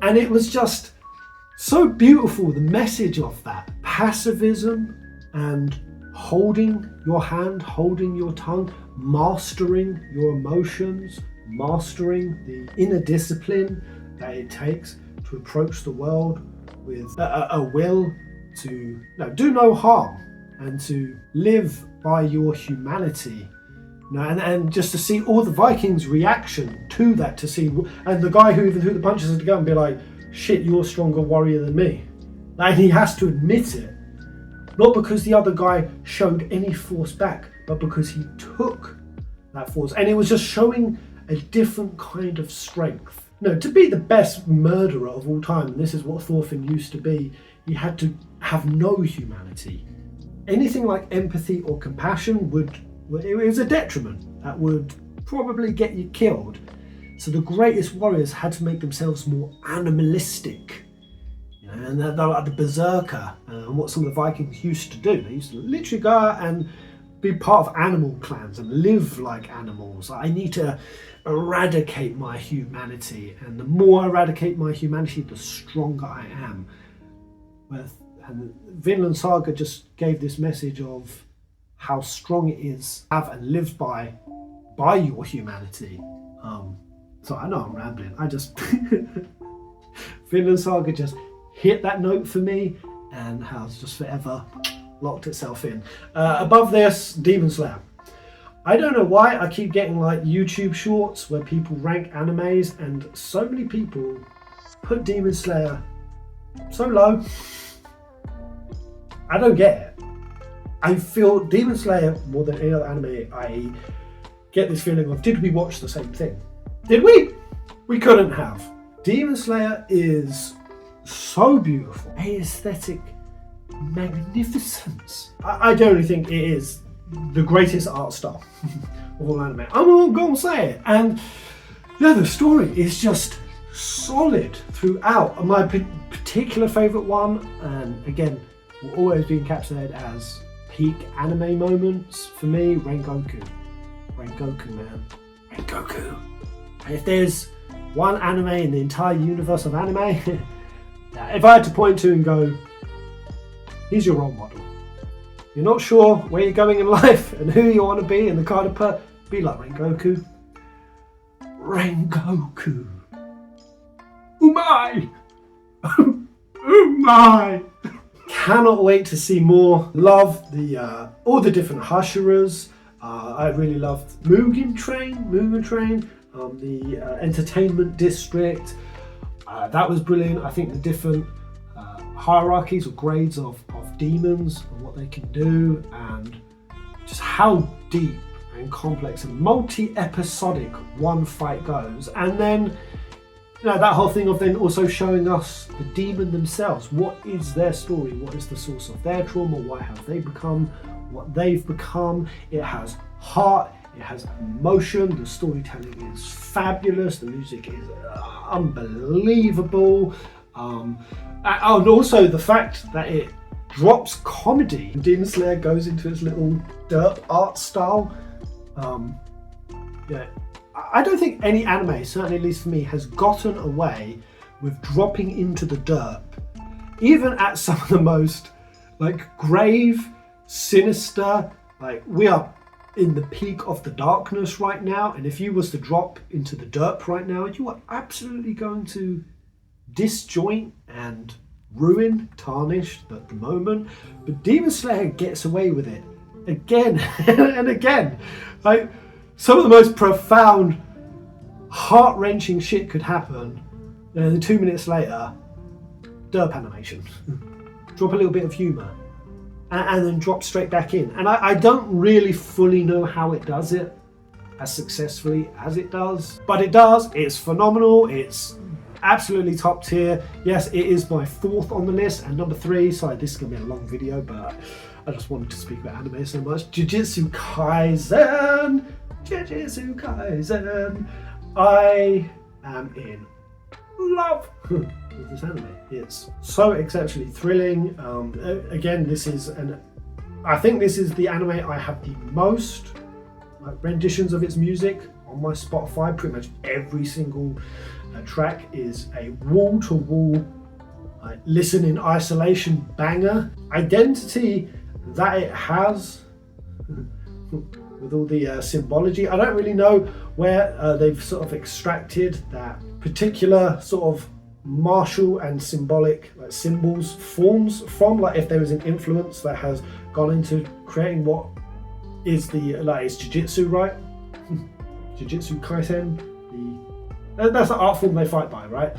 And it was just so beautiful, the message of that. Pacifism and holding your hand, holding your tongue, mastering your emotions, mastering the inner discipline that it takes to approach the world with a will to do no harm and to live by your humanity. And just to see all the Vikings' reaction to that, to see, and the guy who even threw the punches had to go and be like, shit, you're a stronger warrior than me. And he has to admit it. Not because the other guy showed any force back, but because he took that force. And it was just showing a different kind of strength. To be the best murderer of all time, and this is what Thorfinn used to be, he had to have no humanity. Anything like empathy or compassion it was a detriment. That would probably get you killed. So the greatest warriors had to make themselves more animalistic. And they're like the berserker, and what some of the Vikings used to do. They used to literally go out and be part of animal clans and live like animals. I need to eradicate my humanity, and the more I eradicate my humanity, the stronger I am. And Vinland Saga just gave this message of how strong it is to have and live by your humanity. So I know I'm rambling. Vinland Saga just hit that note for me and has just forever locked itself in. Above this, Demon Slayer. I don't know why I keep getting like YouTube shorts where people rank animes, and so many people put Demon Slayer so low. I don't get it. I feel Demon Slayer more than any other anime. I get this feeling of, did we watch the same thing? Did we? We couldn't have. Demon Slayer is so beautiful. Aesthetic magnificence. I generally think it is the greatest art style of all anime. I'm gonna say it. And yeah, the story is just solid throughout. My particular favourite one, and again, will always be encapsulated as peak anime moments for me, Rengoku. Rengoku, man. Rengoku. And if there's one anime in the entire universe of anime, if I had to point to and go, he's your role model. You're not sure where you're going in life and who you want to be and the kind of be like Rengoku. Rengoku. Umai! Umai! Cannot wait to see more. Love all the different Hashiras. I really loved Mugen Train, the entertainment district. That was brilliant. I think the different hierarchies or grades of demons and what they can do, and just how deep and complex and multi-episodic one fight goes. And then that whole thing of then also showing us the demon themselves. What is their story? What is the source of their trauma? Why have they become what they've become? It has heart, it has emotion, the storytelling is fabulous, the music is unbelievable. And also the fact that it drops comedy. Demon Slayer goes into its little derp art style. I don't think any anime, certainly at least for me, has gotten away with dropping into the derp, even at some of the most grave, sinister, we are in the peak of the darkness right now, and if you was to drop into the derp right now, you are absolutely going to disjoint and tarnish the moment. But Demon Slayer gets away with it again and again. Some of the most profound, heart-wrenching shit could happen, and then 2 minutes later, derp animation. Drop a little bit of humour, and then drop straight back in. And I don't really fully know how it does it as successfully as it does, but it does. It's phenomenal. It's absolutely top tier. Yes, it is my 4th on the list, and number 3. Sorry, this is going to be a long video, but I just wanted to speak about anime so much. Jujutsu Kaisen. Jujutsu Kaisen. I am in love with this anime. It's so exceptionally thrilling. Again, I think this is the anime I have the most renditions of its music on my Spotify. Pretty much every single track is a wall-to-wall listen in isolation banger. Identity that it has with all the symbology. I don't really know where they've sort of extracted that particular sort of martial and symbolic symbols forms from, if there was an influence that has gone into creating what is it's jiu-jitsu, right? Jujutsu Kaisen, that's the art form they fight by, right?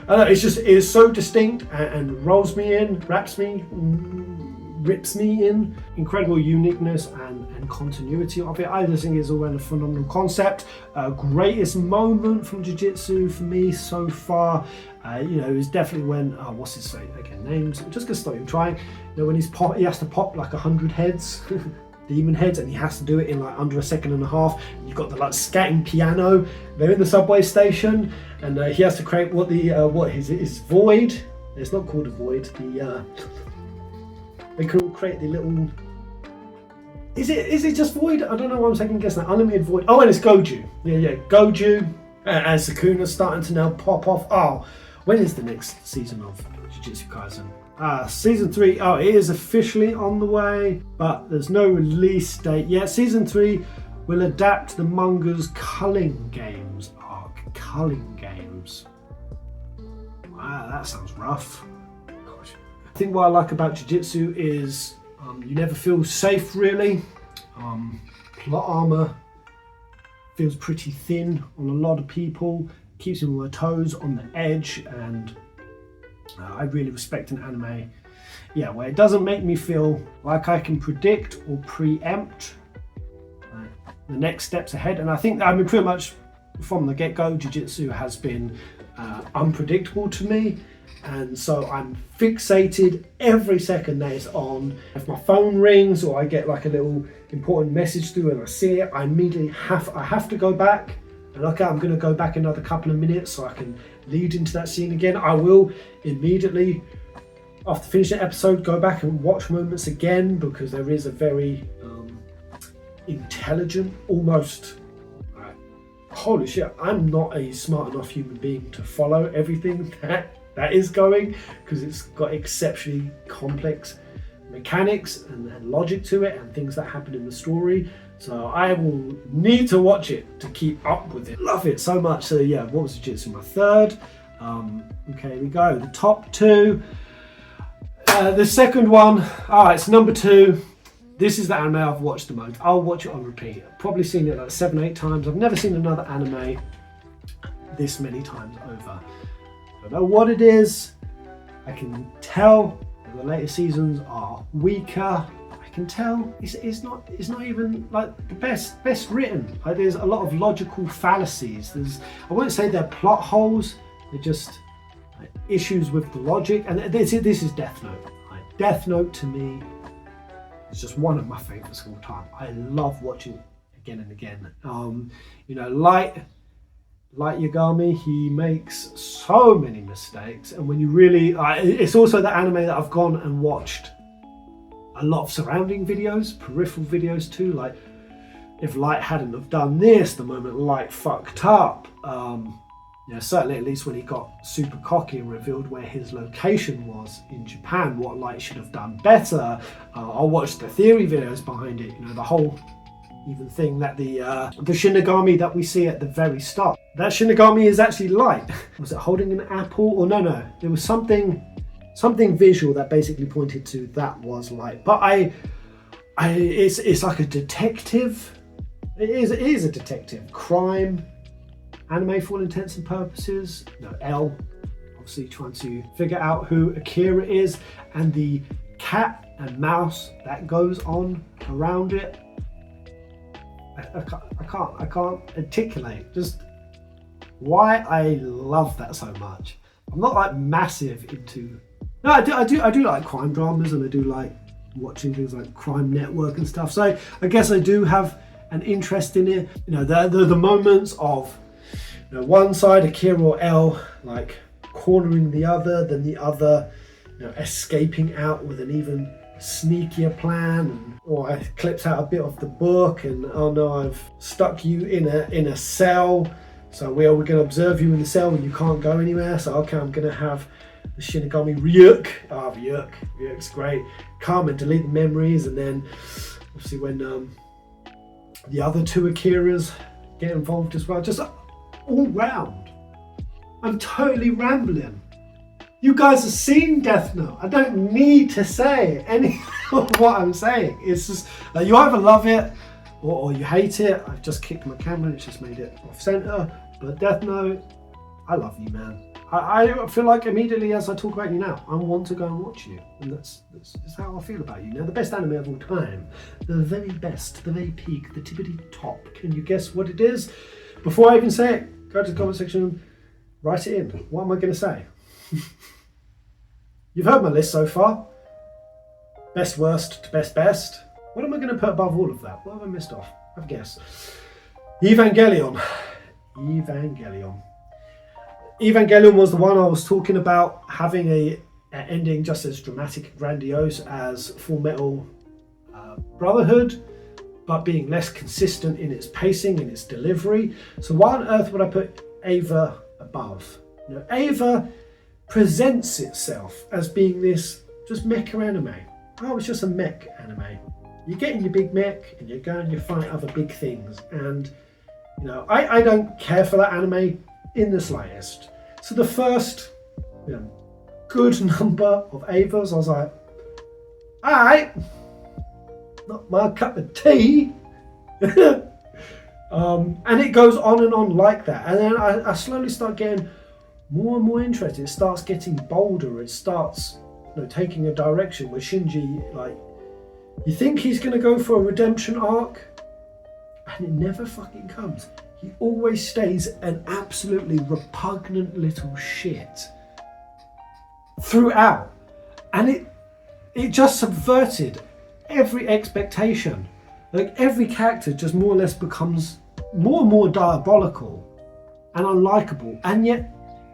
It is so distinct and rolls me in, wraps me, rips me in. Incredible uniqueness and continuity of it. I just think it's all a phenomenal concept. Greatest moment from Jiu-Jitsu for me so far, it was definitely when what's his face again? Names. I'm just gonna start him trying. When he has to pop 100 heads. Demon heads, and he has to do it in under 1.5 seconds. You've got the scatting piano. They're in the subway station, and he has to create his void. It's not called a void. They can all create the little Is it just Void? I don't know why I'm second guessing that. Unlimited Void. Oh, and it's Goju. Yeah, Goju. As Sukuna's starting to now pop off. Oh, when is the next season of Jujutsu Kaisen? Season 3. Oh, it is officially on the way, but there's no release date yet. Season 3 will adapt the manga's Culling Games arc. Culling Games. Wow, that sounds rough. Gosh. I think what I like about Jujutsu is you never feel safe, really. Plot armor feels pretty thin on a lot of people, keeps them on their toes, on the edge, and I really respect an anime, where it doesn't make me feel like I can predict or preempt the next steps ahead. And I think, pretty much from the get-go, Jujutsu has been unpredictable to me. And so I'm fixated every second that it's on. If my phone rings or I get like a little important message through and I see it, I immediately have to go back. And okay, I'm going to go back another couple of minutes so I can lead into that scene again. I will immediately, after finishing the episode, go back and watch moments again, because there is a very intelligent, almost, holy shit, I'm not a smart enough human being to follow everything that is going, because it's got exceptionally complex mechanics and logic to it and things that happen in the story. So I will need to watch it to keep up with it. Love it so much. So yeah, what was Jujutsu? My third. Okay, here we go. The top two. The second one, it's number 2. This is the anime I've watched the most. I'll watch it on repeat. I've probably seen it like 7-8 times. I've never seen another anime this many times over. I don't know what it is. I can tell that the later seasons are weaker. I can tell it's not even like the best written. Like, there's a lot of logical fallacies. I won't say they're plot holes. They're just issues with the logic. And this is Death Note. Death Note to me is just one of my favorites of all time. I love watching it again and again. Light Yagami, he makes so many mistakes, and when you really, it's also the anime that I've gone and watched a lot of surrounding videos, peripheral videos too, like if Light hadn't have done this, the moment Light fucked up, certainly at least when he got super cocky and revealed where his location was in Japan, what Light should have done better. I'll watch the theory videos behind it, the whole even thing that the Shinigami that we see at the very start, that Shinigami is actually Light. Was it holding an apple? Or no, there was something visual that basically pointed to that was Light. But it's like a detective. It is a detective crime anime for all intents and purposes. L obviously trying to figure out who Akira is, and the cat and mouse that goes on around it. I can't articulate just why I love that so much. I'm not like massive into. No, I do like crime dramas, and I do like watching things like Crime Network and stuff. So I guess I do have an interest in it. The moments of one side, Akira or L, like cornering the other, then the other, escaping out with an even sneakier plan, or I clipped out a bit of the book, and oh no, I've stuck you in a cell, so we're going to observe you in the cell and you can't go anywhere, so okay, I'm going to have the Shinigami Ryuk's great, come and delete the memories, and then obviously when the other two Akiras get involved as well, just all round. I'm totally rambling. You guys have seen Death Note. I don't need to say any of what I'm saying. It's just like, you either love it or you hate it. I've just kicked my camera, it's just made it off center. But Death Note, I love you, man. I feel like immediately as I talk about you now, I want to go and watch you. And that's how I feel about you. Now, the best anime of all time, the very best, the very peak, the tippity top. Can you guess what it is? Before I even say it, go to the comment section, write it in. What am I going to say? You've heard my list so far. Best worst to best. What am I going to put above all of that? What have I missed off? Have a guess. Evangelion was the one I was talking about, having an ending just as dramatic and grandiose as Full Metal Brotherhood. but being less consistent in its pacing and its delivery. So why on earth would I put Ava above? You know, Ava presents itself as being this just mecha anime. Oh, it's just a mech anime. You get in your big mech and you go and you fight other big things. And, you know, I don't care for that anime in the slightest. So the first, you know, good number of Avas, I was like, alright, not my cup of tea. And it goes on and on like that. And then I slowly start getting more and more interested. It starts getting bolder. It starts, you know, taking a direction where Shinji, like, you think he's going to go for a redemption arc, and it never fucking comes. He always stays an absolutely repugnant little shit throughout. And it just subverted every expectation. Like, every character just more or less becomes more and more diabolical and unlikable, and yet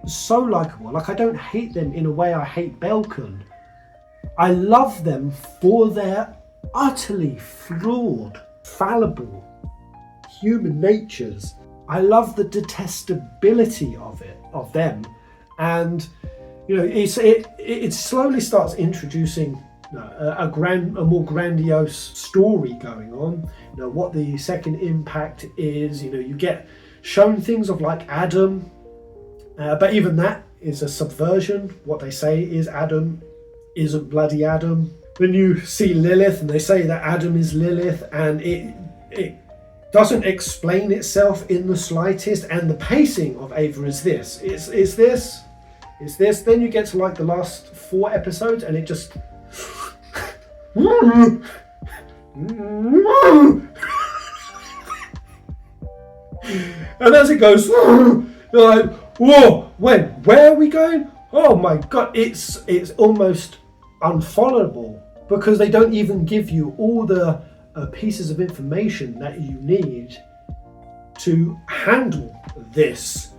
so likable. Like, I don't hate them in a way I hate Belkun. I love them for their utterly flawed, fallible human natures. I love the detestability of them, and you know, it slowly starts introducing a more grandiose story going on. You know, what the second impact is. You know, you get shown things of like Adam, but even that is a subversion. What they say is Adam isn't bloody Adam. When you see Lilith and they say that Adam is Lilith, and it doesn't explain itself in the slightest, and the pacing of Ava is this. It's this. Then you get to like the last 4 episodes and it just and as it goes, you're like, whoa, where are we going? Oh my god, it's almost unfollowable, because they don't even give you all the pieces of information that you need to handle this.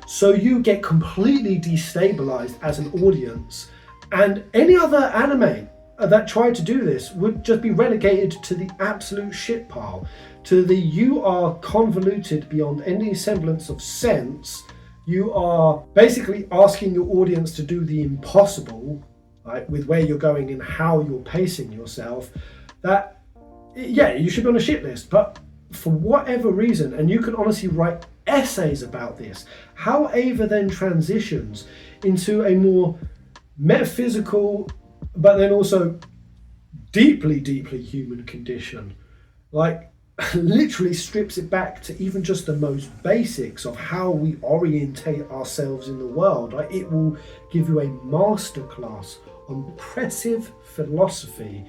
So you get completely destabilized as an audience, and any other anime that tried to do this would just be relegated to the absolute shit pile, to the you are convoluted beyond any semblance of sense. You are basically asking your audience to do the impossible, right, with where you're going and how you're pacing yourself. That, yeah, you should be on a shit list, but for whatever reason, and you can honestly write essays about this, how Ava then transitions into a more metaphysical but then also deeply human condition, like literally strips it back to even just the most basics of how we orientate ourselves in the world. Like, it will give you a masterclass on impressive philosophy,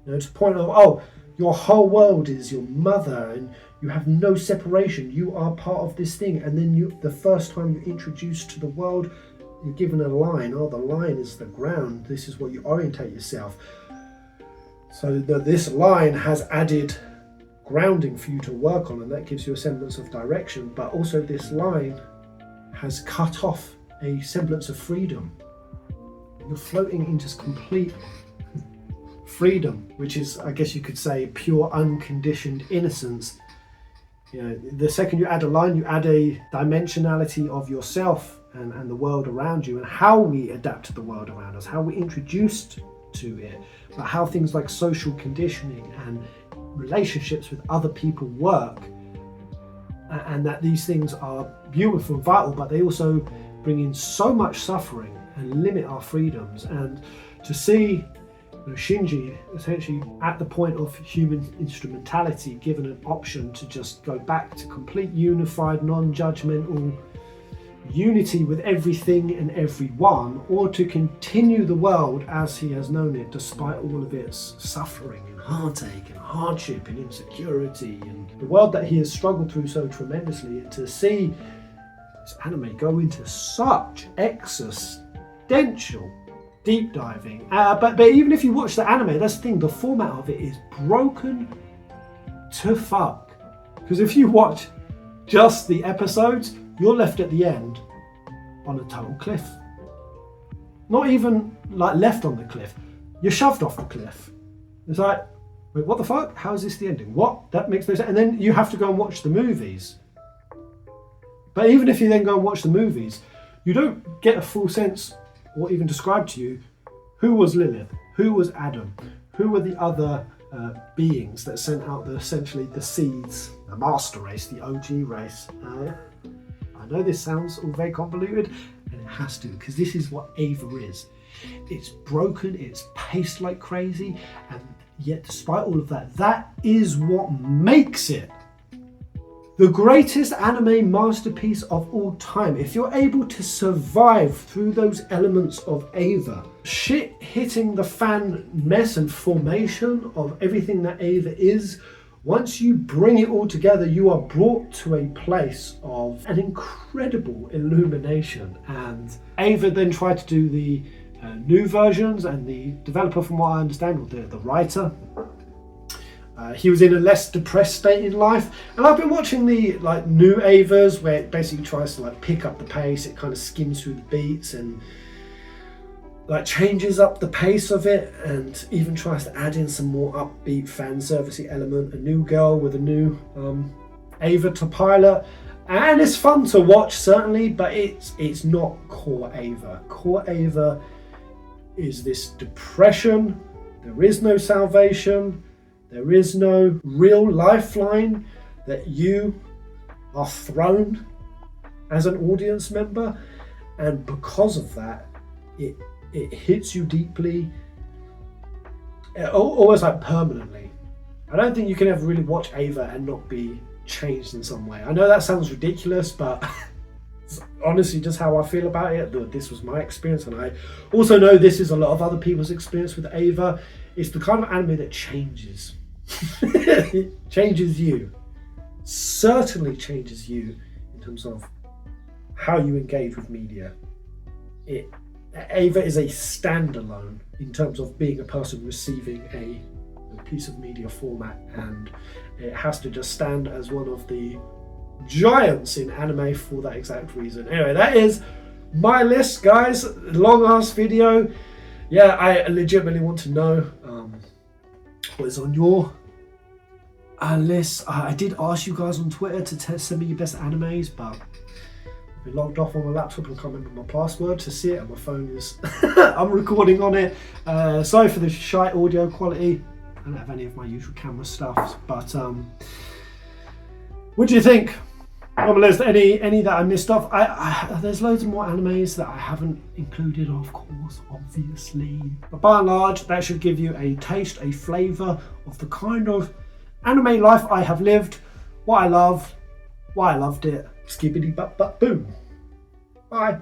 you know, to point out, oh, your whole world is your mother and you have no separation, you are part of this thing. And then the first time you're introduced to the world, you're given a line. Oh, the line is the ground. This is what you orientate yourself. So this line has added grounding for you to work on, and that gives you a semblance of direction. But also this line has cut off a semblance of freedom. You're floating in just complete freedom, which is, I guess you could say, pure unconditioned innocence. You know, the second you add a line, you add a dimensionality of yourself and the world around you, and how we adapt to the world around us, how we're introduced to it, but how things like social conditioning and relationships with other people work, and that these things are beautiful and vital, but they also bring in so much suffering and limit our freedoms. And to see Shinji essentially at the point of human instrumentality given an option to just go back to complete unified, non-judgmental unity with everything and everyone, or to continue the world as he has known it despite all of its suffering and heartache and hardship and insecurity and the world that he has struggled through so tremendously. And to see this anime go into such existential deep diving, but even if you watch the anime, that's the thing, the format of it is broken to fuck, because if you watch just the episodes, you're left at the end on a total cliff. Not even like left on the cliff, you're shoved off the cliff. It's like, wait, what the fuck? How is this the ending? What? That makes no sense. And then you have to go and watch the movies. But even if you then go and watch the movies, you don't get a full sense or even describe to you who was Lilith, who was Adam, who were the other beings that sent out essentially the seeds, the master race, the OG race. I know this sounds all very convoluted, and it has to, because this is what Ava is. It's broken, it's paced like crazy, and yet despite all of that, that is what makes it the greatest anime masterpiece of all time. If you're able to survive through those elements of Ava, shit hitting the fan mess and formation of everything that Ava is, once you bring it all together, you are brought to a place of an incredible illumination. And Ava then tried to do the new versions, and the developer, from what I understand, or the writer, he was in a less depressed state in life. And I've been watching the new Avas, where it basically tries to pick up the pace. It kind of skims through the beats and changes up the pace of it, and even tries to add in some more upbeat fan servicey element. A new girl with a new Ava to pilot, and it's fun to watch certainly, but it's not core Ava. Core Ava is this depression. There is no salvation. There is no real lifeline that you are thrown as an audience member, and because of that, it hits you deeply, almost permanently. I don't think you can ever really watch Ava and not be changed in some way. I know that sounds ridiculous, but it's honestly just how I feel about it. This was my experience, and I also know this is a lot of other people's experience with Ava. It's the kind of anime that changes. Changes you. Certainly changes you in terms of how you engage with media. Ava is a standalone in terms of being a person receiving a piece of media format, and it has to just stand as one of the giants in anime for that exact reason. Anyway, that is my list, guys. Long ass video. Yeah, I legitimately want to know what is on your list. I did ask you guys on Twitter to send me your best animes, but I've been logged off on my laptop and can't remember my password to see it, and my phone is I'm recording on it. Sorry for the shite audio quality. I don't have any of my usual camera stuff, but what do you think? On the list, any that I missed off? There's loads of more animes that I haven't included, of course, obviously. But by and large, that should give you a taste, a flavour of the kind of anime life I have lived, what I love, why I loved it. Skibbity but boom. Bye.